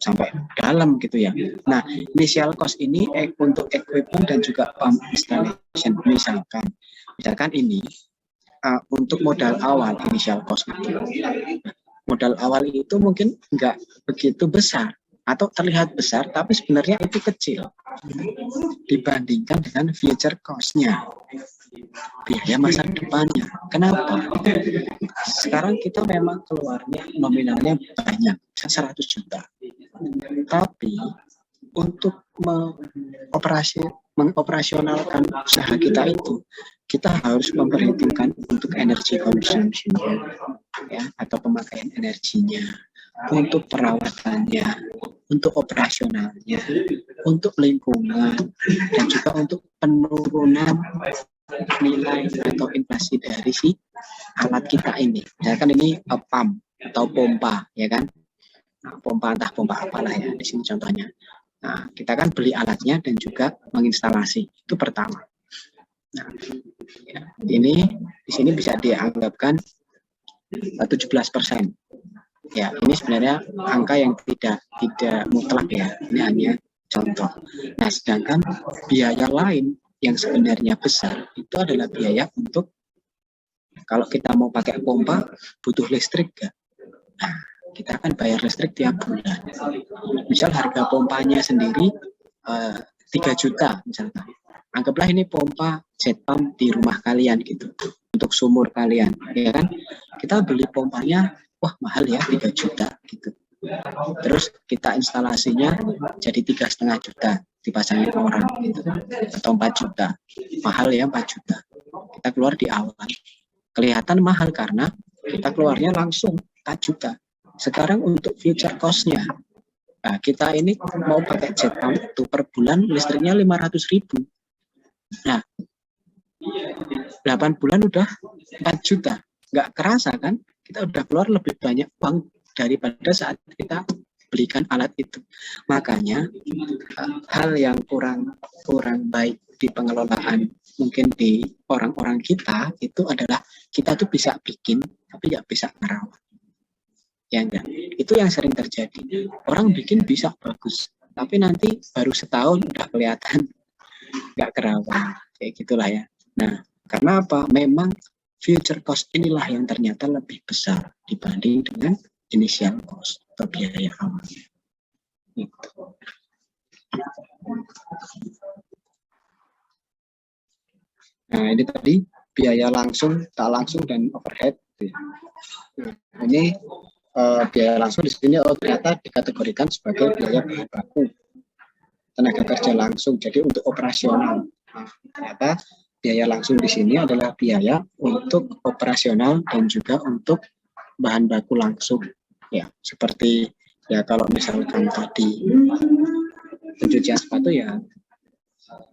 sampai dalam gitu ya. Nah, initial cost ini untuk equipment dan juga pump installation. Misalkan ini untuk modal awal initial cost itu. Modal awal itu mungkin nggak begitu besar atau terlihat besar, tapi sebenarnya itu kecil dibandingkan dengan future cost-nya, biaya masa depannya. Kenapa? Sekarang kita memang keluarnya nominalnya banyak, 100 juta. Tapi untuk mengoperasionalkan usaha kita itu, kita harus memperhitungkan untuk energi consumption ya, atau pemakaian energinya, untuk perawatannya, untuk operasionalnya, untuk lingkungan, dan juga untuk penurunan nilai atau inflasi dari si alat kita ini. Misalkan ini pump atau pompa, ya kan? Nah, pompa entah pompa apalah ya di sini contohnya. Nah, kita kan beli alatnya dan juga menginstalasi, itu pertama. Nah, ya, ini di sini bisa dianggapkan 17%. Ya, ini sebenarnya angka yang tidak mutlak ya. Ini hanya contoh. Nah, sedangkan biaya lain yang sebenarnya besar itu adalah biaya untuk kalau kita mau pakai pompa butuh listrik ya. Nah, kita akan bayar listrik tiap bulan. Misal harga pompanya sendiri 3 juta misalkan. Anggaplah ini pompa jet pump di rumah kalian gitu. untuk sumur kalian, ya kan? Kita beli pompanya, wah mahal ya 3 juta gitu. Terus kita instalasinya jadi 3,5 juta dipasangin orang gitu, atau 4 juta, mahal ya 4 juta. Kita keluar di awal, kelihatan mahal karena kita keluarnya langsung 4 juta. Sekarang untuk future cost-nya, nah, kita ini mau pakai jet pump itu per bulan listriknya 500.000. Nah, 8 bulan udah 4 juta. Nggak kerasa kan? Kita udah keluar lebih banyak uang daripada saat kita belikan alat itu. Makanya hal yang kurang baik di pengelolaan mungkin di orang-orang kita itu adalah kita tuh bisa bikin tapi nggak bisa merawat. Ya enggak? Itu yang sering terjadi. Orang bikin bisa bagus, tapi nanti baru setahun udah kelihatan nggak kerawat. Kayak gitulah ya. Nah, karena apa? Memang future cost inilah yang ternyata lebih besar dibanding dengan initial cost atau biaya awal. Gitu. Nah, ini tadi biaya langsung, tak langsung, dan overhead. Nah, ini biaya langsung di sini ternyata dikategorikan sebagai biaya bahan baku, tenaga kerja langsung. Jadi untuk operasional. Nah, ternyata biaya langsung di sini adalah biaya untuk operasional dan juga untuk bahan baku langsung. Ya, seperti ya kalau misalkan tadi pencucian sepatu ya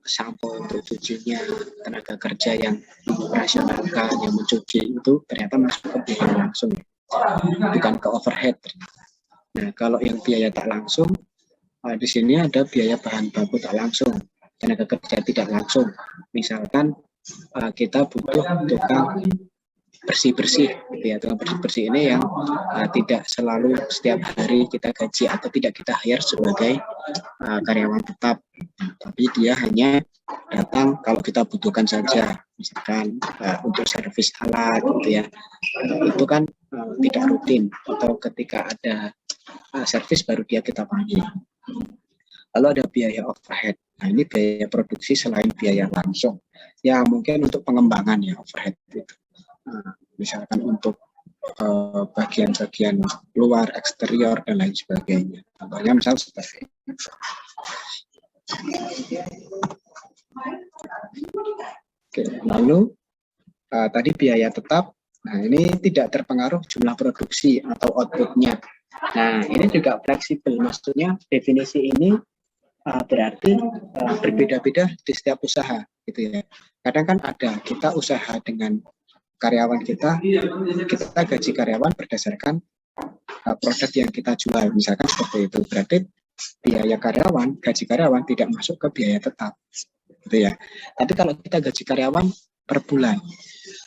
sampo untuk cucinya, tenaga kerja yang operasionalkan, yang mencuci itu ternyata masuk ke biaya langsung, bukan ke overhead. Nah, kalau yang biaya tak langsung, di sini ada biaya bahan baku tak langsung, tenaga kerja tidak langsung. Misalkan kita butuh tukang bersih-bersih, gitu ya. Tukang bersih-bersih ini yang tidak selalu setiap hari kita gaji atau tidak kita hire sebagai karyawan tetap, tapi dia hanya datang kalau kita butuhkan saja, misalkan untuk servis alat, gitu ya. Itu kan tidak rutin, atau ketika ada servis baru dia kita panggil. Lalu ada biaya overhead. Nah, ini biaya produksi selain biaya langsung. Ya mungkin untuk pengembangan ya overhead itu. Misalkan untuk bagian-bagian luar, eksterior, dan lain sebagainya. Contohnya misal seperti ini. Oke, lalu tadi biaya tetap. Nah, ini tidak terpengaruh jumlah produksi atau outputnya. Nah, ini juga fleksibel. Maksudnya definisi ini berarti berbeda-beda di setiap usaha, gitu ya. Kadang kan ada kita usaha dengan karyawan kita gaji karyawan berdasarkan produk yang kita jual, misalkan seperti itu. Berarti biaya karyawan, gaji karyawan tidak masuk ke biaya tetap, gitu ya. Tapi kalau kita gaji karyawan per bulan,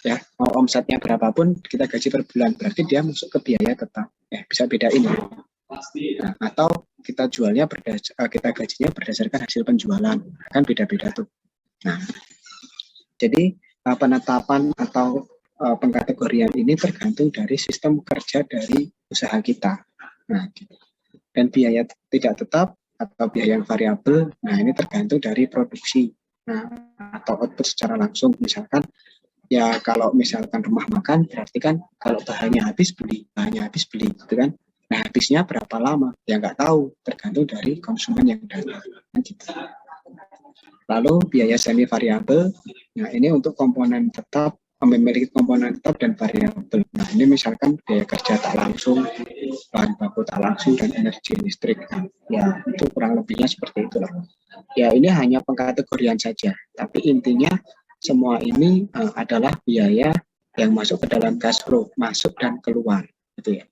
ya mau omsetnya berapapun kita gaji per bulan, berarti dia masuk ke biaya tetap. Bisa bedain ya. Nah, atau kita jualnya kita gajinya berdasarkan hasil penjualan, kan beda-beda tuh. Nah, jadi penetapan atau pengkategorian ini tergantung dari sistem kerja dari usaha kita. Nah, dan biaya tidak tetap atau biaya yang variabel, nah ini tergantung dari produksi, atau output secara langsung. Misalkan ya kalau misalkan rumah makan, berarti kan kalau bahannya habis beli, gitu kan. Nah, habisnya berapa lama? Ya nggak tahu, tergantung dari konsumen yang datang. Gitu. Lalu biaya semi variabel, nah ini untuk komponen tetap, memiliki komponen tetap dan variabel. Nah, ini misalkan biaya kerja tak langsung, bahan baku tak langsung, dan energi listrik. Ya, itu kurang lebihnya seperti itulah. Ya, ini hanya pengkategorian saja, tapi intinya semua ini adalah biaya yang masuk ke dalam cash flow, masuk dan keluar, gitu ya.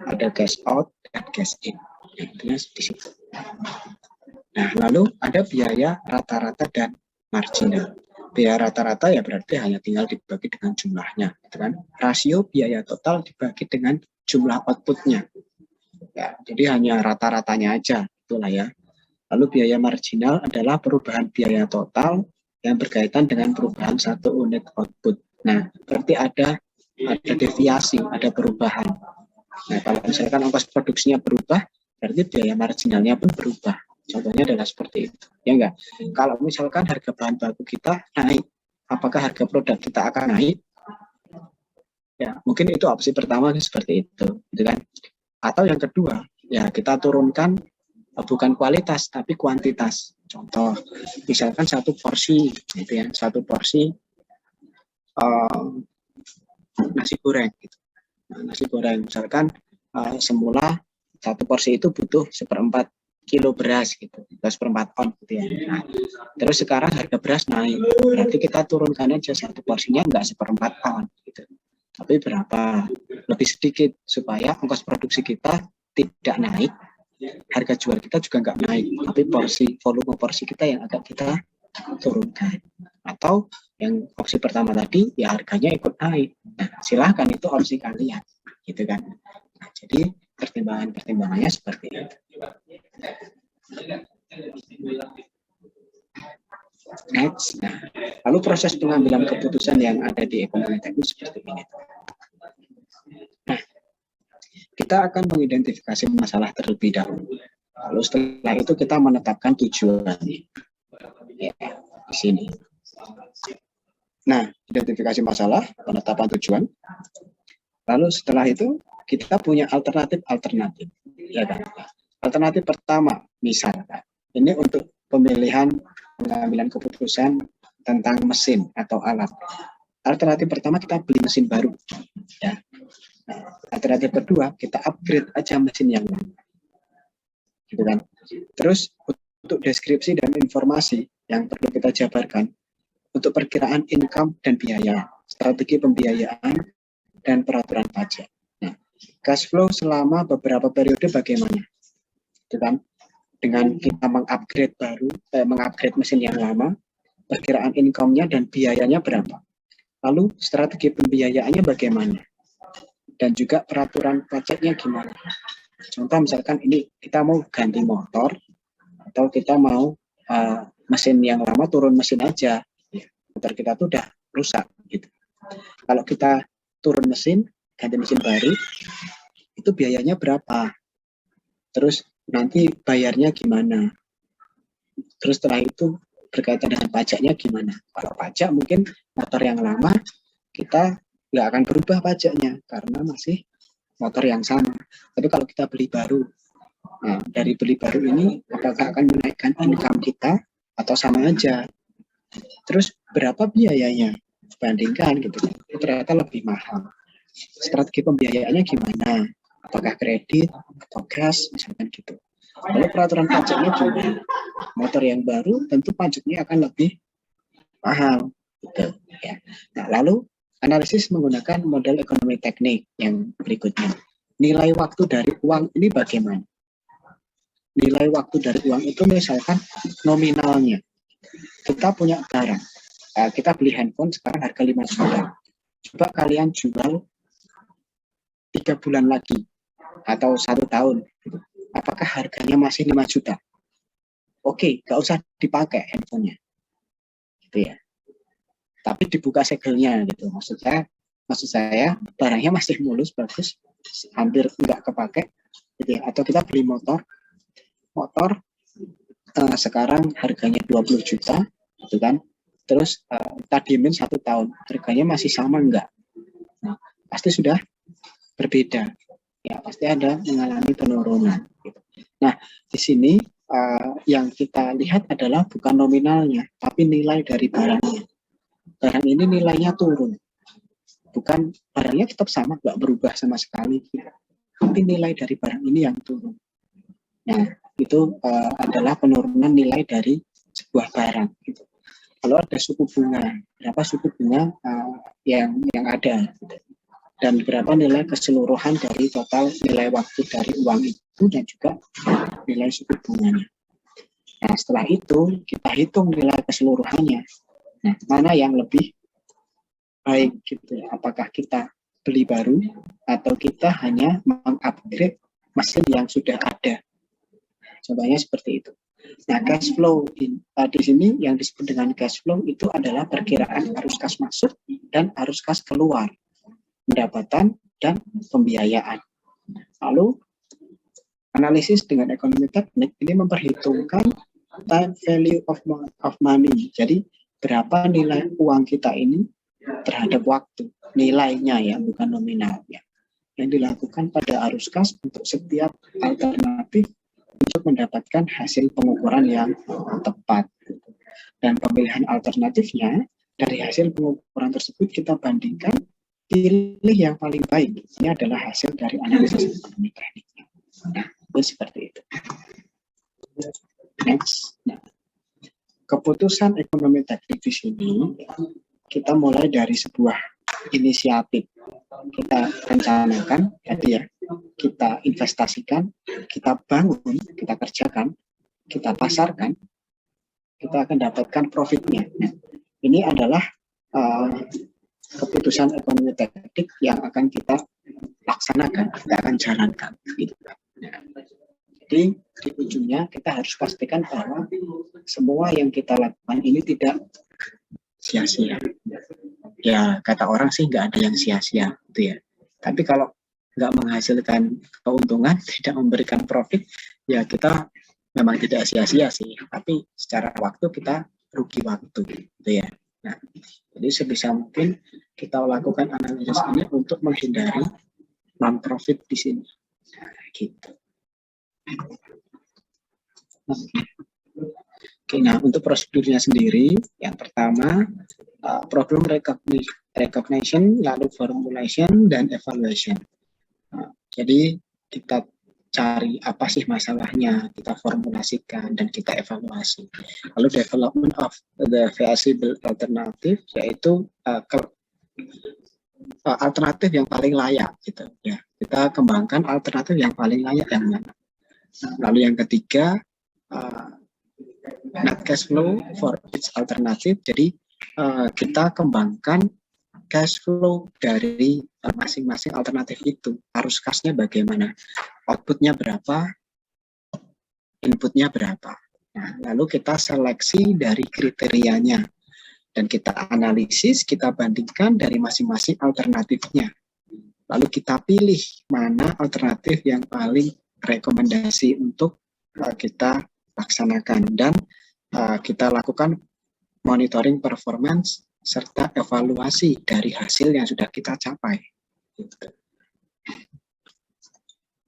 Ada cash out dan cash in. Intinya di situ. Nah, lalu ada biaya rata-rata dan marginal. Biaya rata-rata ya berarti hanya tinggal dibagi dengan jumlahnya, gitu kan? Rasio biaya total dibagi dengan jumlah outputnya. Ya, jadi hanya rata-ratanya aja, itulah ya. Lalu biaya marginal adalah perubahan biaya total yang berkaitan dengan perubahan satu unit output. Nah, berarti ada deviasi, ada perubahan. Nah, kalau misalkan ongkos produksinya berubah, berarti biaya marginalnya pun berubah. Contohnya adalah seperti itu, ya enggak? Kalau misalkan harga bahan baku kita naik, apakah harga produk kita akan naik? Ya, mungkin itu opsi pertama seperti itu, gitu kan. Atau yang kedua, ya kita turunkan bukan kualitas tapi kuantitas. Contoh, misalkan satu porsi, gitu ya, satu porsi nasi goreng. Gitu. Nah, nasi goreng, misalkan semula satu porsi itu butuh 1/4 kilo beras gitu, atau 1/4 on gitu ya. Nah, terus sekarang harga beras naik, berarti kita turunkan aja satu porsinya enggak 1/4 on gitu. Tapi berapa? Lebih sedikit supaya ongkos produksi kita tidak naik, harga jual kita juga enggak naik, tapi volume porsi kita yang agak kita turunkan. Atau yang opsi pertama tadi, ya harganya ikut naik. Nah, silahkan itu opsi kalian, gitu kan. Nah, jadi pertimbangannya seperti itu. Next. Nah, lalu proses pengambilan keputusan yang ada di ekonomi teknik seperti ini. Nah, kita akan mengidentifikasi masalah terlebih dahulu. Lalu setelah itu kita menetapkan tujuannya. Ya, di sini. Nah, identifikasi masalah, penetapan tujuan. Lalu setelah itu kita punya alternatif. Ya kan? Alternatif pertama, misalkan ini untuk pemilihan pengambilan keputusan tentang mesin atau alat. Alternatif pertama kita beli mesin baru. Ya. Nah, alternatif kedua kita upgrade aja mesin yang lama. Gitu kan? Terus untuk deskripsi dan informasi yang perlu kita jabarkan untuk perkiraan income dan biaya, strategi pembiayaan dan peraturan pajak. Nah, cash flow selama beberapa periode bagaimana? Gitu kan? Dengan kita mengupgrade mesin yang lama, perkiraan income-nya dan biayanya berapa? Lalu strategi pembiayaannya bagaimana? Dan juga peraturan pajaknya gimana? Contoh misalkan ini kita mau ganti motor atau kita mau mesin yang lama turun mesin aja, motor kita tuh udah rusak gitu. Kalau kita turun mesin, ganti mesin baru, itu biayanya berapa? Terus nanti bayarnya gimana? Terus setelah itu berkaitan dengan pajaknya gimana? Kalau pajak mungkin motor yang lama kita nggak akan berubah pajaknya karena masih motor yang sama. Tapi kalau kita beli baru, nah dari beli baru ini apakah akan menaikkan income kita atau sama aja? Terus berapa biayanya? Bandingkan gitu. Itu ternyata lebih mahal. Strategi pembiayaannya gimana? Apakah kredit atau cash misalkan gitu. Lalu peraturan pajaknya juga motor yang baru tentu pajaknya akan lebih mahal gitu ya. Nah, lalu analisis menggunakan model ekonomi teknik yang berikutnya. Nilai waktu dari uang ini bagaimana? Nilai waktu dari uang itu misalkan nominalnya. Kita punya barang. Kita beli handphone sekarang harga 5 juta. Coba kalian jual 3 bulan lagi atau 1 tahun. Apakah harganya masih 5 juta? Oke, nggak usah dipakai handphonenya. Gitu ya. Tapi dibuka segelnya gitu. Maksud saya barangnya masih mulus, bagus, hampir nggak kepake. Gitu ya. Atau kita beli motor sekarang harganya 20 juta, gitu kan? Terus tadimin 1 tahun, harganya masih sama enggak? Nah, pasti sudah berbeda. Ya, pasti ada mengalami penurunan. Gitu. Nah, di sini yang kita lihat adalah bukan nominalnya, tapi nilai dari barangnya. Barang ini nilainya turun. Bukan barangnya tetap sama, nggak berubah sama sekali. Tapi nilai dari barang ini yang turun. Nah, itu adalah penurunan nilai dari sebuah barang. Gitu. Kalau ada suku bunga, berapa suku bunga yang ada, gitu. Dan berapa nilai keseluruhan dari total nilai waktu dari uang itu dan juga nilai suku bunganya. Nah, setelah itu kita hitung nilai keseluruhannya. Nah, mana yang lebih baik gitu ya? Apakah kita beli baru atau kita hanya mengupgrade mesin yang sudah ada? Contohnya seperti itu. Nah, cash flow di sini yang disebut dengan cash flow itu adalah perkiraan arus kas masuk dan arus kas keluar, pendapatan dan pembiayaan. Lalu analisis dengan ekonomi teknik ini memperhitungkan time value of money. Jadi berapa nilai uang kita ini terhadap waktu. nilainya ya, bukan nominalnya. Yang dilakukan pada arus kas untuk setiap alternatif untuk mendapatkan hasil pengukuran yang tepat. Dan pemilihan alternatifnya dari hasil pengukuran tersebut kita bandingkan, pilih yang paling baik. Ini adalah hasil dari analisis ekonomi tekniknya. Nah, itu seperti itu. Next. Nah, keputusan ekonomi teknik di sini kita mulai dari sebuah inisiatif. Kita rencanakan, tadi ya, kita investasikan, kita bangun, kita kerjakan, kita pasarkan, kita akan dapatkan profitnya. Nah, ini adalah keputusan ekonomi teknik yang akan kita laksanakan, kita akan jalankan. Gitu. Nah, jadi di ujungnya kita harus pastikan bahwa semua yang kita lakukan ini tidak sia-sia. Ya kata orang sih nggak ada yang sia-sia, gitu ya. Tapi kalau nggak menghasilkan keuntungan, tidak memberikan profit, ya kita memang tidak sia-sia sih. Tapi secara waktu kita rugi waktu, gitu ya. Nah, jadi sebisa mungkin kita lakukan analisis ini untuk menghindari non-profit di sini. Nah, gitu. Oke, nah untuk prosedurnya sendiri, yang pertama problem recognition, lalu formulation dan evaluation. Jadi kita cari apa sih masalahnya, kita formulasikan dan kita evaluasi. Lalu development of the feasible alternative, yaitu alternatif yang paling layak, gitu ya. Kita kembangkan alternatif yang paling layak yang mana. Lalu yang ketiga, net cash flow for each alternative. Jadi kita kembangkan cash flow dari masing-masing alternatif itu. Arus kasnya bagaimana, outputnya berapa, inputnya berapa. Nah, lalu kita seleksi dari kriterianya dan kita analisis, kita bandingkan dari masing-masing alternatifnya. Lalu kita pilih mana alternatif yang paling rekomendasi untuk kita laksanakan, dan kita lakukan monitoring performance serta evaluasi dari hasil yang sudah kita capai.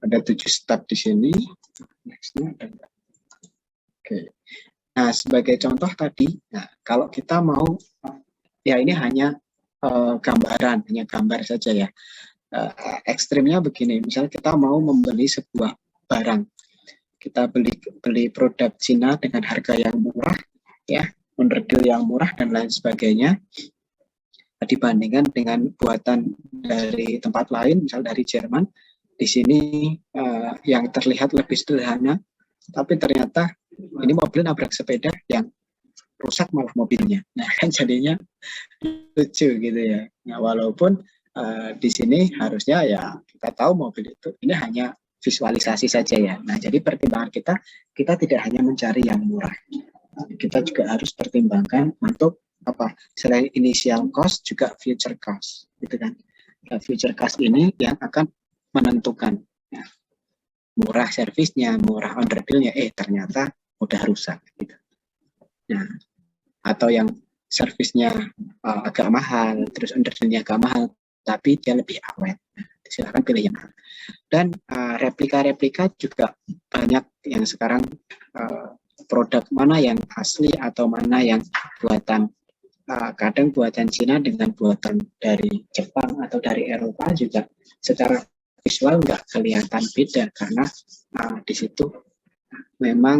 Ada 7 step di sini. Nextnya ada. Oke. Nah, sebagai contoh tadi, nah, kalau kita mau, ya ini hanya gambaran, hanya gambar saja ya. Ekstrimnya begini, misalnya kita mau membeli sebuah barang, kita beli produk Cina dengan harga yang murah, ya, underdeal yang murah dan lain sebagainya, dibandingkan dengan buatan dari tempat lain, misal dari Jerman. Di sini yang terlihat lebih sederhana, tapi ternyata ini mobil nabrak sepeda, yang rusak malah mobilnya. Nah, kan jadinya lucu gitu ya. Nah, walaupun di sini harusnya ya kita tahu mobil itu ini hanya visualisasi saja ya. Nah, jadi pertimbangan kita tidak hanya mencari yang murah, kita juga harus pertimbangkan untuk apa, selain initial cost juga future cost, gitu kan. Nah, future cost ini yang akan menentukan ya, murah servisnya, murah underdealnya, ternyata udah rusak, gitu. Nah, atau yang servisnya agak mahal, terus underdealnya agak mahal, tapi dia lebih awet. Silakan pilih yang mana. Dan replika-replika juga banyak yang sekarang, produk mana yang asli atau mana yang buatan, kadang buatan Cina dengan buatan dari Jepang atau dari Eropa juga secara visual nggak kelihatan beda, karena di situ memang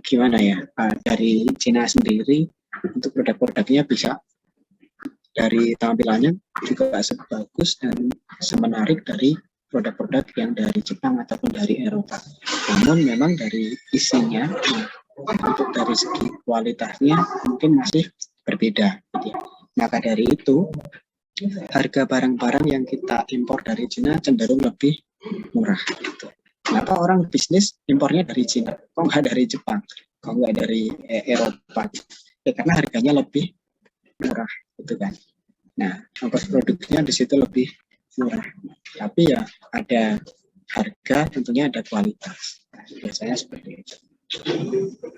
gimana ya, dari Cina sendiri untuk produk-produknya bisa dari tampilannya juga sebagus dan semenarik dari produk-produk yang dari Jepang ataupun dari Eropa. Namun memang dari isinya, untuk dari segi kualitasnya mungkin masih berbeda. Maka dari itu, harga barang-barang yang kita impor dari Cina cenderung lebih murah. Kenapa orang bisnis impornya dari Cina? Kok nggak dari Jepang? Kok nggak dari Eropa? Ya karena harganya lebih murah, gitu kan. Nah, ongkos produknya di situ lebih murah. Tapi ya ada harga, tentunya ada kualitas. Nah, biasanya seperti itu.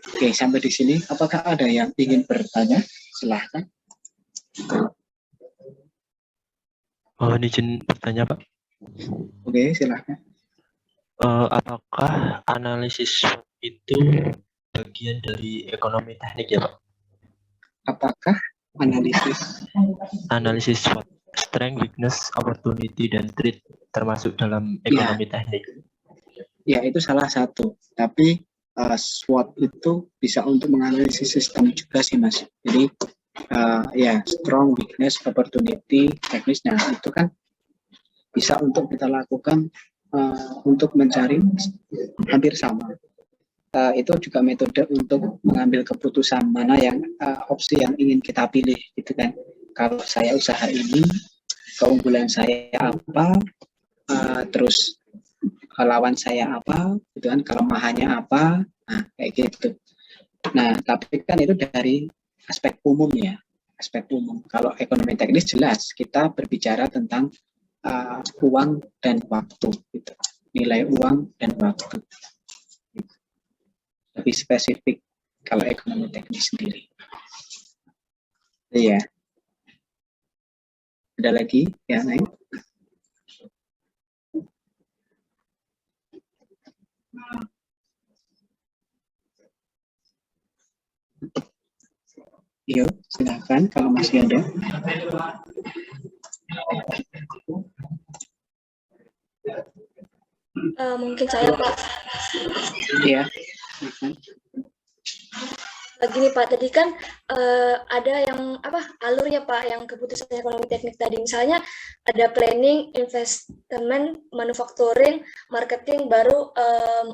Oke, sampai di sini. Apakah ada yang ingin bertanya? Silahkan. Mohon izin bertanya, Pak. Oke, silahkan. Apakah analisis SWOT itu bagian dari ekonomi teknik ya, Pak? Apakah Analisis SWOT, strength, weakness, opportunity, dan threat termasuk dalam ekonomi teknik? Ya, itu salah satu. Tapi SWOT itu bisa untuk menganalisis sistem juga sih, Mas. Jadi ya, strong, weakness, opportunity, teknis. Nah, itu kan bisa untuk kita lakukan untuk mencari hampir sama. Itu juga metode untuk mengambil keputusan mana yang opsi yang ingin kita pilih, gitu kan. Kalau saya usaha ini, keunggulan saya apa, terus lawan saya apa, gitu kan, kelemahannya apa, nah kayak gitu. Nah, tapi kan itu dari aspek umum ya, aspek umum. Kalau ekonomi teknis jelas kita berbicara tentang uang dan waktu, gitu. Nilai uang dan waktu. Lebih spesifik kalau ekonomi teknis sendiri. Iya. Ada lagi yang lain? Iya, silakan kalau masih ada. Mungkin saya, Pak. Iya. Gini Pak, tadi kan ada yang alurnya Pak, yang keputusan ekonomi teknik tadi. Misalnya ada planning, investment, manufacturing, marketing, baru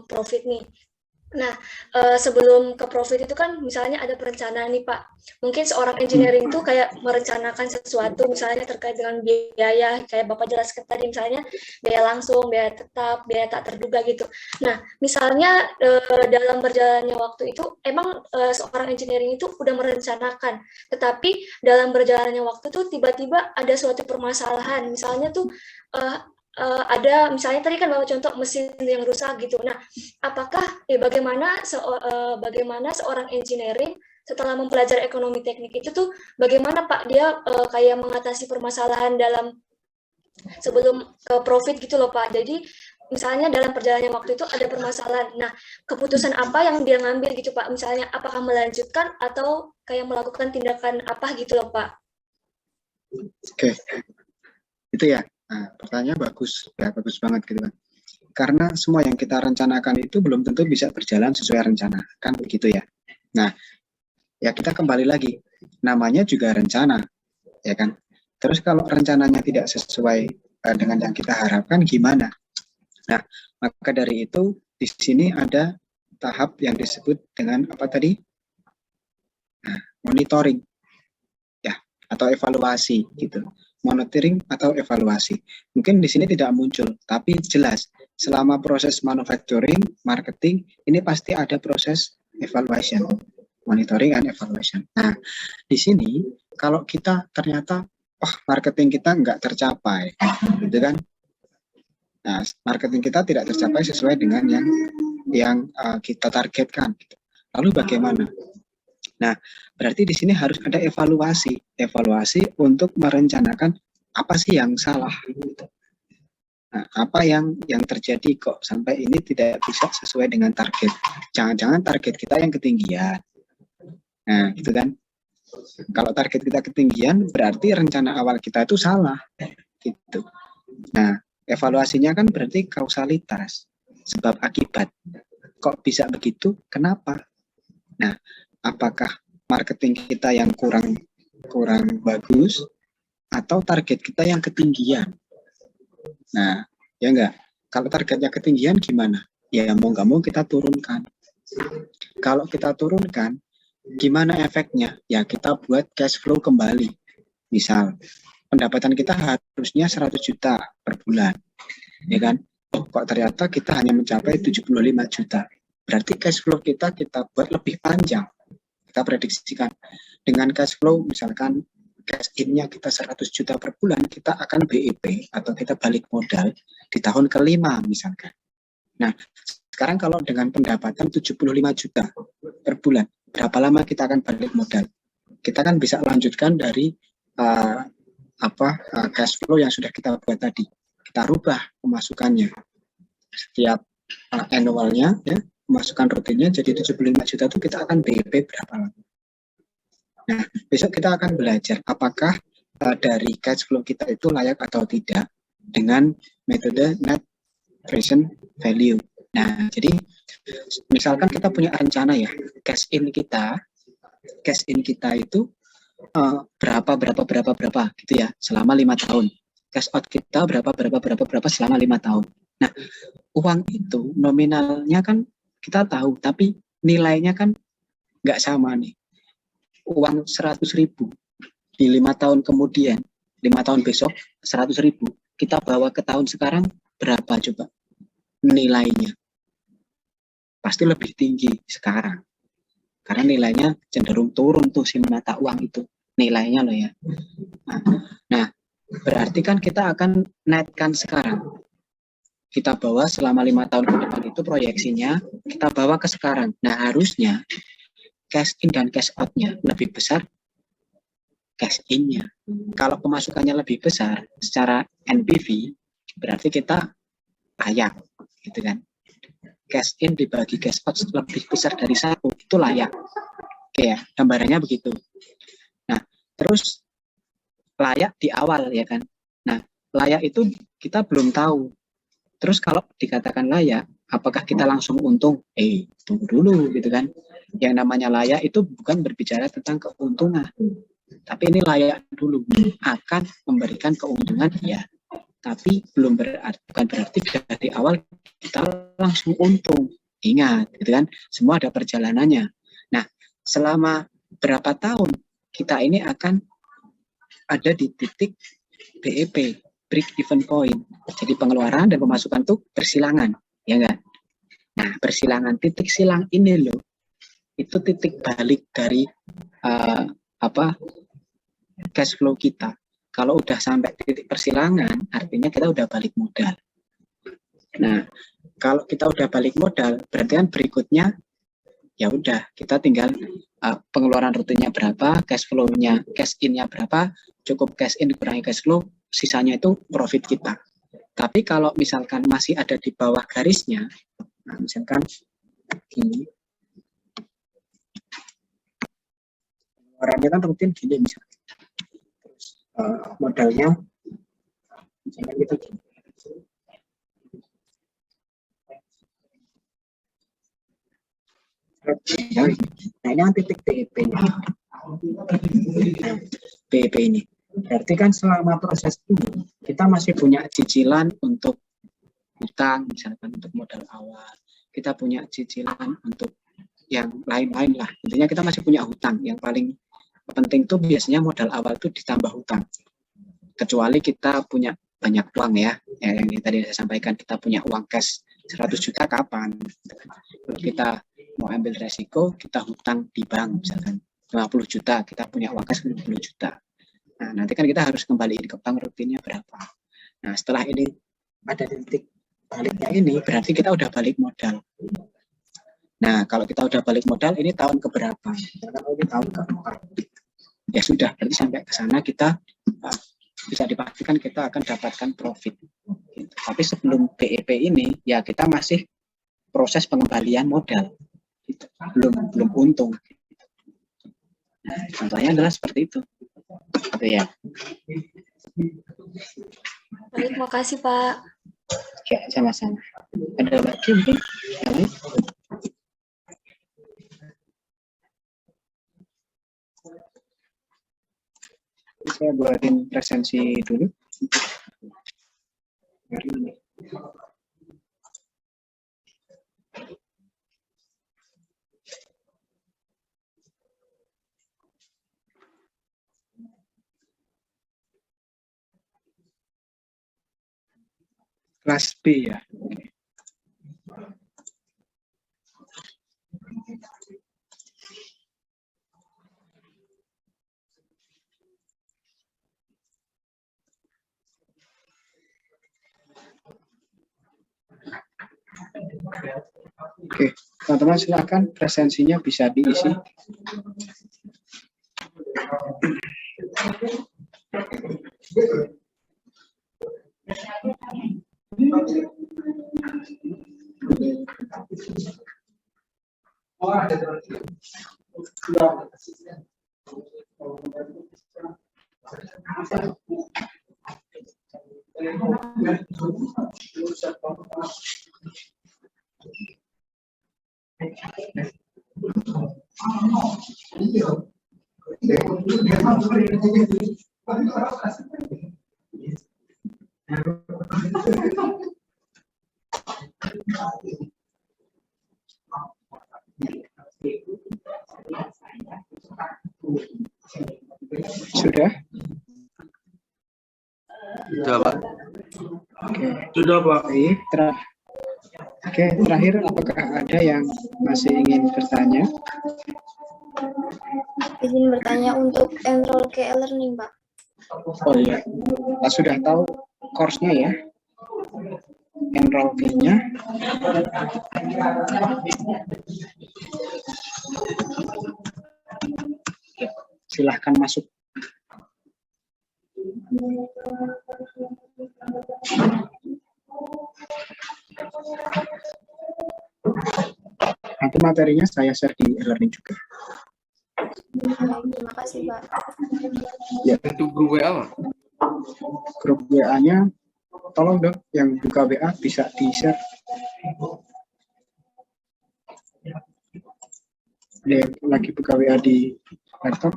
profit nih. Nah, sebelum ke profit itu kan misalnya ada perencanaan nih Pak. Mungkin seorang engineering itu kayak merencanakan sesuatu misalnya terkait dengan biaya, kayak Bapak jelaskan tadi misalnya biaya langsung, biaya tetap, biaya tak terduga gitu. Nah, misalnya dalam berjalannya waktu itu emang seorang engineering itu udah merencanakan, tetapi dalam berjalannya waktu tuh tiba-tiba ada suatu permasalahan. Misalnya tuh ada misalnya tadi kan Bapak contoh mesin yang rusak gitu. Nah, apakah bagaimana seorang engineering setelah mempelajari ekonomi teknik itu tuh bagaimana Pak dia kayak mengatasi permasalahan dalam sebelum ke profit gitu loh Pak. Jadi misalnya dalam perjalanan waktu itu ada permasalahan. Nah, keputusan apa yang dia ngambil gitu Pak? Misalnya apakah melanjutkan atau kayak melakukan tindakan apa gitu loh Pak? Oke. Itu ya. Nah, pertanyaannya bagus, ya bagus banget gitu kan. Karena semua yang kita rencanakan itu belum tentu bisa berjalan sesuai rencana, kan begitu ya. Nah, ya kita kembali lagi, namanya juga rencana, ya kan. Terus kalau rencananya tidak sesuai dengan yang kita harapkan, gimana? Nah, maka dari itu di sini ada tahap yang disebut dengan apa tadi? Nah, monitoring, ya, atau evaluasi gitu. Monitoring atau evaluasi. Mungkin di sini tidak muncul, tapi jelas selama proses manufacturing, marketing, ini pasti ada proses evaluation, monitoring and evaluation. Nah, di sini kalau kita ternyata, marketing kita nggak tercapai, gitu kan? Nah, marketing kita tidak tercapai sesuai dengan yang kita targetkan. Gitu. Lalu bagaimana? Nah, berarti di sini harus ada evaluasi untuk merencanakan apa sih yang salah. Gitu. Nah, apa yang terjadi kok sampai ini tidak bisa sesuai dengan target? Jangan-jangan target kita yang ketinggian. Nah, gitu kan? Kalau target kita ketinggian, berarti rencana awal kita itu salah. Gitu. Nah, evaluasinya kan berarti kausalitas, sebab akibat. Kok bisa begitu? Kenapa? Nah, apakah marketing kita yang kurang bagus atau target kita yang ketinggian? Nah, ya enggak. Kalau targetnya ketinggian gimana? Ya mau nggak mau kita turunkan. Kalau kita turunkan, gimana efeknya? Ya kita buat cash flow kembali. Misal, pendapatan kita harusnya 100 juta per bulan. Ya kan? Kok ternyata kita hanya mencapai 75 juta. Berarti cash flow kita buat lebih panjang. Kita prediksikan dengan cash flow misalkan cash in-nya kita 100 juta per bulan, kita akan BEP atau kita balik modal di tahun kelima misalkan. Nah, sekarang kalau dengan pendapatan 75 juta per bulan, berapa lama kita akan balik modal? Kita kan bisa lanjutkan dari cash flow yang sudah kita buat tadi. Kita rubah pemasukannya. Setiap annualnya, ya, pemasukan rutinnya jadi 75 juta itu kita akan BEP berapa lama. Nah, besok kita akan belajar apakah dari cash flow kita itu layak atau tidak dengan metode net present value. Nah, jadi misalkan kita punya rencana ya, cash in kita itu berapa gitu ya, selama 5 tahun. Cash out kita berapa selama 5 tahun. Nah, uang itu nominalnya kan kita tahu, tapi nilainya kan nggak sama nih. Uang 100.000 di 5 tahun kemudian, 5 tahun besok 100.000, kita bawa ke tahun sekarang berapa coba nilainya? Pasti lebih tinggi sekarang. Karena nilainya cenderung turun tuh si mata uang itu, nilainya loh ya. Nah, berarti kan kita akan netkan sekarang. Kita bawa selama 5 tahun ke depan itu proyeksinya, kita bawa ke sekarang. Nah, harusnya cash in dan cash out-nya lebih besar cash in-nya. Kalau pemasukannya lebih besar secara NPV, berarti kita layak, gitu kan. Cash in dibagi cash out lebih besar dari 1, itu layak. Oke ya, gambarannya begitu. Nah, terus layak di awal ya kan. Nah, layak itu kita belum tahu. Terus kalau dikatakan layak, apakah kita langsung untung? Tunggu dulu gitu kan. Yang namanya layak itu bukan berbicara tentang keuntungan. Tapi ini layak dulu, akan memberikan keuntungan ya. Tapi bukan berarti dari awal kita langsung untung. Ingat, gitu kan? Semua ada perjalanannya. Nah, selama berapa tahun kita ini akan ada di titik BEP, break even point. Jadi pengeluaran dan pemasukan itu bersilangan, ya enggak? Nah, bersilangan, titik silang ini loh, itu titik balik dari cash flow kita. Kalau udah sampai titik persilangan, artinya kita udah balik modal. Nah, kalau kita udah balik modal, berarti kan berikutnya ya udah kita tinggal pengeluaran rutinnya berapa, cash flow-nya, cash in-nya berapa, cukup cash in kurangi cash flow, sisanya itu profit kita. Tapi kalau misalkan masih ada di bawah garisnya, nah misalkan gini, pengeluarannya kan rutin gini misalkan. Modalnya misalkan kita gini. Nah, ini kan titik BEP-nya. BEP ini. Berarti kan selama proses ini kita masih punya cicilan untuk hutang, misalkan untuk modal awal. Kita punya cicilan untuk yang lain-lain lah. Intinya kita masih punya hutang. Yang paling penting itu biasanya modal awal itu ditambah hutang. Kecuali kita punya banyak uang ya. Yang tadi saya sampaikan, kita punya uang cash 100 juta kapan? Kalau kita mau ambil resiko, kita hutang di bank misalkan 50 juta, kita punya uang kas 50 juta. Nah, nanti kan kita harus kembaliin ke bank rutinnya berapa. Nah, setelah ini ada titik baliknya ini, berarti kita udah balik modal. Nah, kalau kita udah balik modal, ini tahun keberapa? Ini tahun keempat. Ya sudah, berarti sampai ke sana kita bisa dipastikan kita akan dapatkan profit. Gitu. Tapi sebelum BEP ini, ya kita masih proses pengembalian modal. Gitu. Belum untung. Nah, contohnya adalah seperti itu. Gitu ya. Baik, makasih Pak. Ya, sama-sama. Ada lagi mungkin? Yang lain? Saya buatin presensi dulu. Hari ini. Kelas B ya. Oke, teman-teman silakan presensinya bisa diisi. Sudah? Sudah, Pak. Oke. Sudah, Pak. Baik, Oke, terakhir apakah ada yang masih ingin bertanya? Izin bertanya untuk enroll ke e-learning, Pak. Oh iya, Pak sudah tahu course-nya ya? Enroll fee-nya. Silahkan masuk. Nanti materinya saya share di e-learning juga. Terima kasih, Pak. Ya, Untuk grup WA, Pak. grup WA-nya tolong dong yang buka WA bisa di-share. Ada yang lagi buka WA di laptop.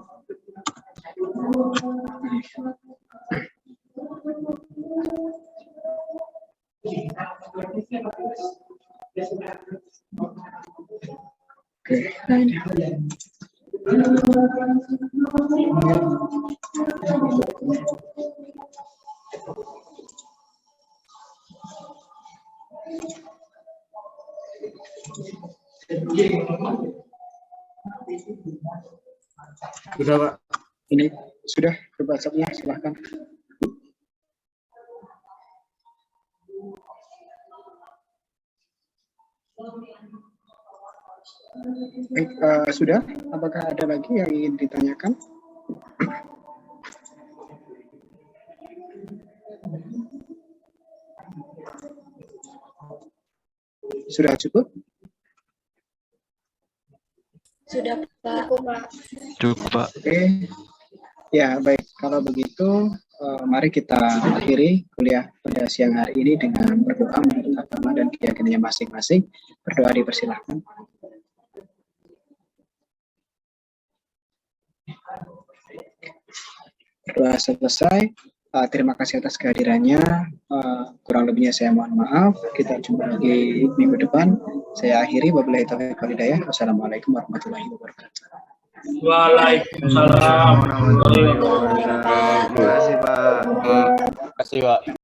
Oke, nah ini. Sudah, Pak. Ini sudah grup WhatsApp-nya, silahkan. Baik, sudah? Apakah ada lagi yang ingin ditanyakan? Sudah cukup? Sudah, Pak. Cukup, Pak. Oke. Ya, baik. Kalau begitu, mari kita akhiri kuliah pada siang hari ini dengan berdoa menurut agama dan keyakinannya masing-masing. Berdoa dipersilahkan. Berdoa selesai. Terima kasih atas kehadirannya. Kurang lebihnya saya mohon maaf. Kita jumpa lagi minggu depan. Saya akhiri. Wabillahi taufiq wal hidayah. Wassalamualaikum warahmatullahi wabarakatuh. Waalaikumsalam warahmatullahi wabarakatuh. Terima kasih, Pak. Terima kasih, Pak.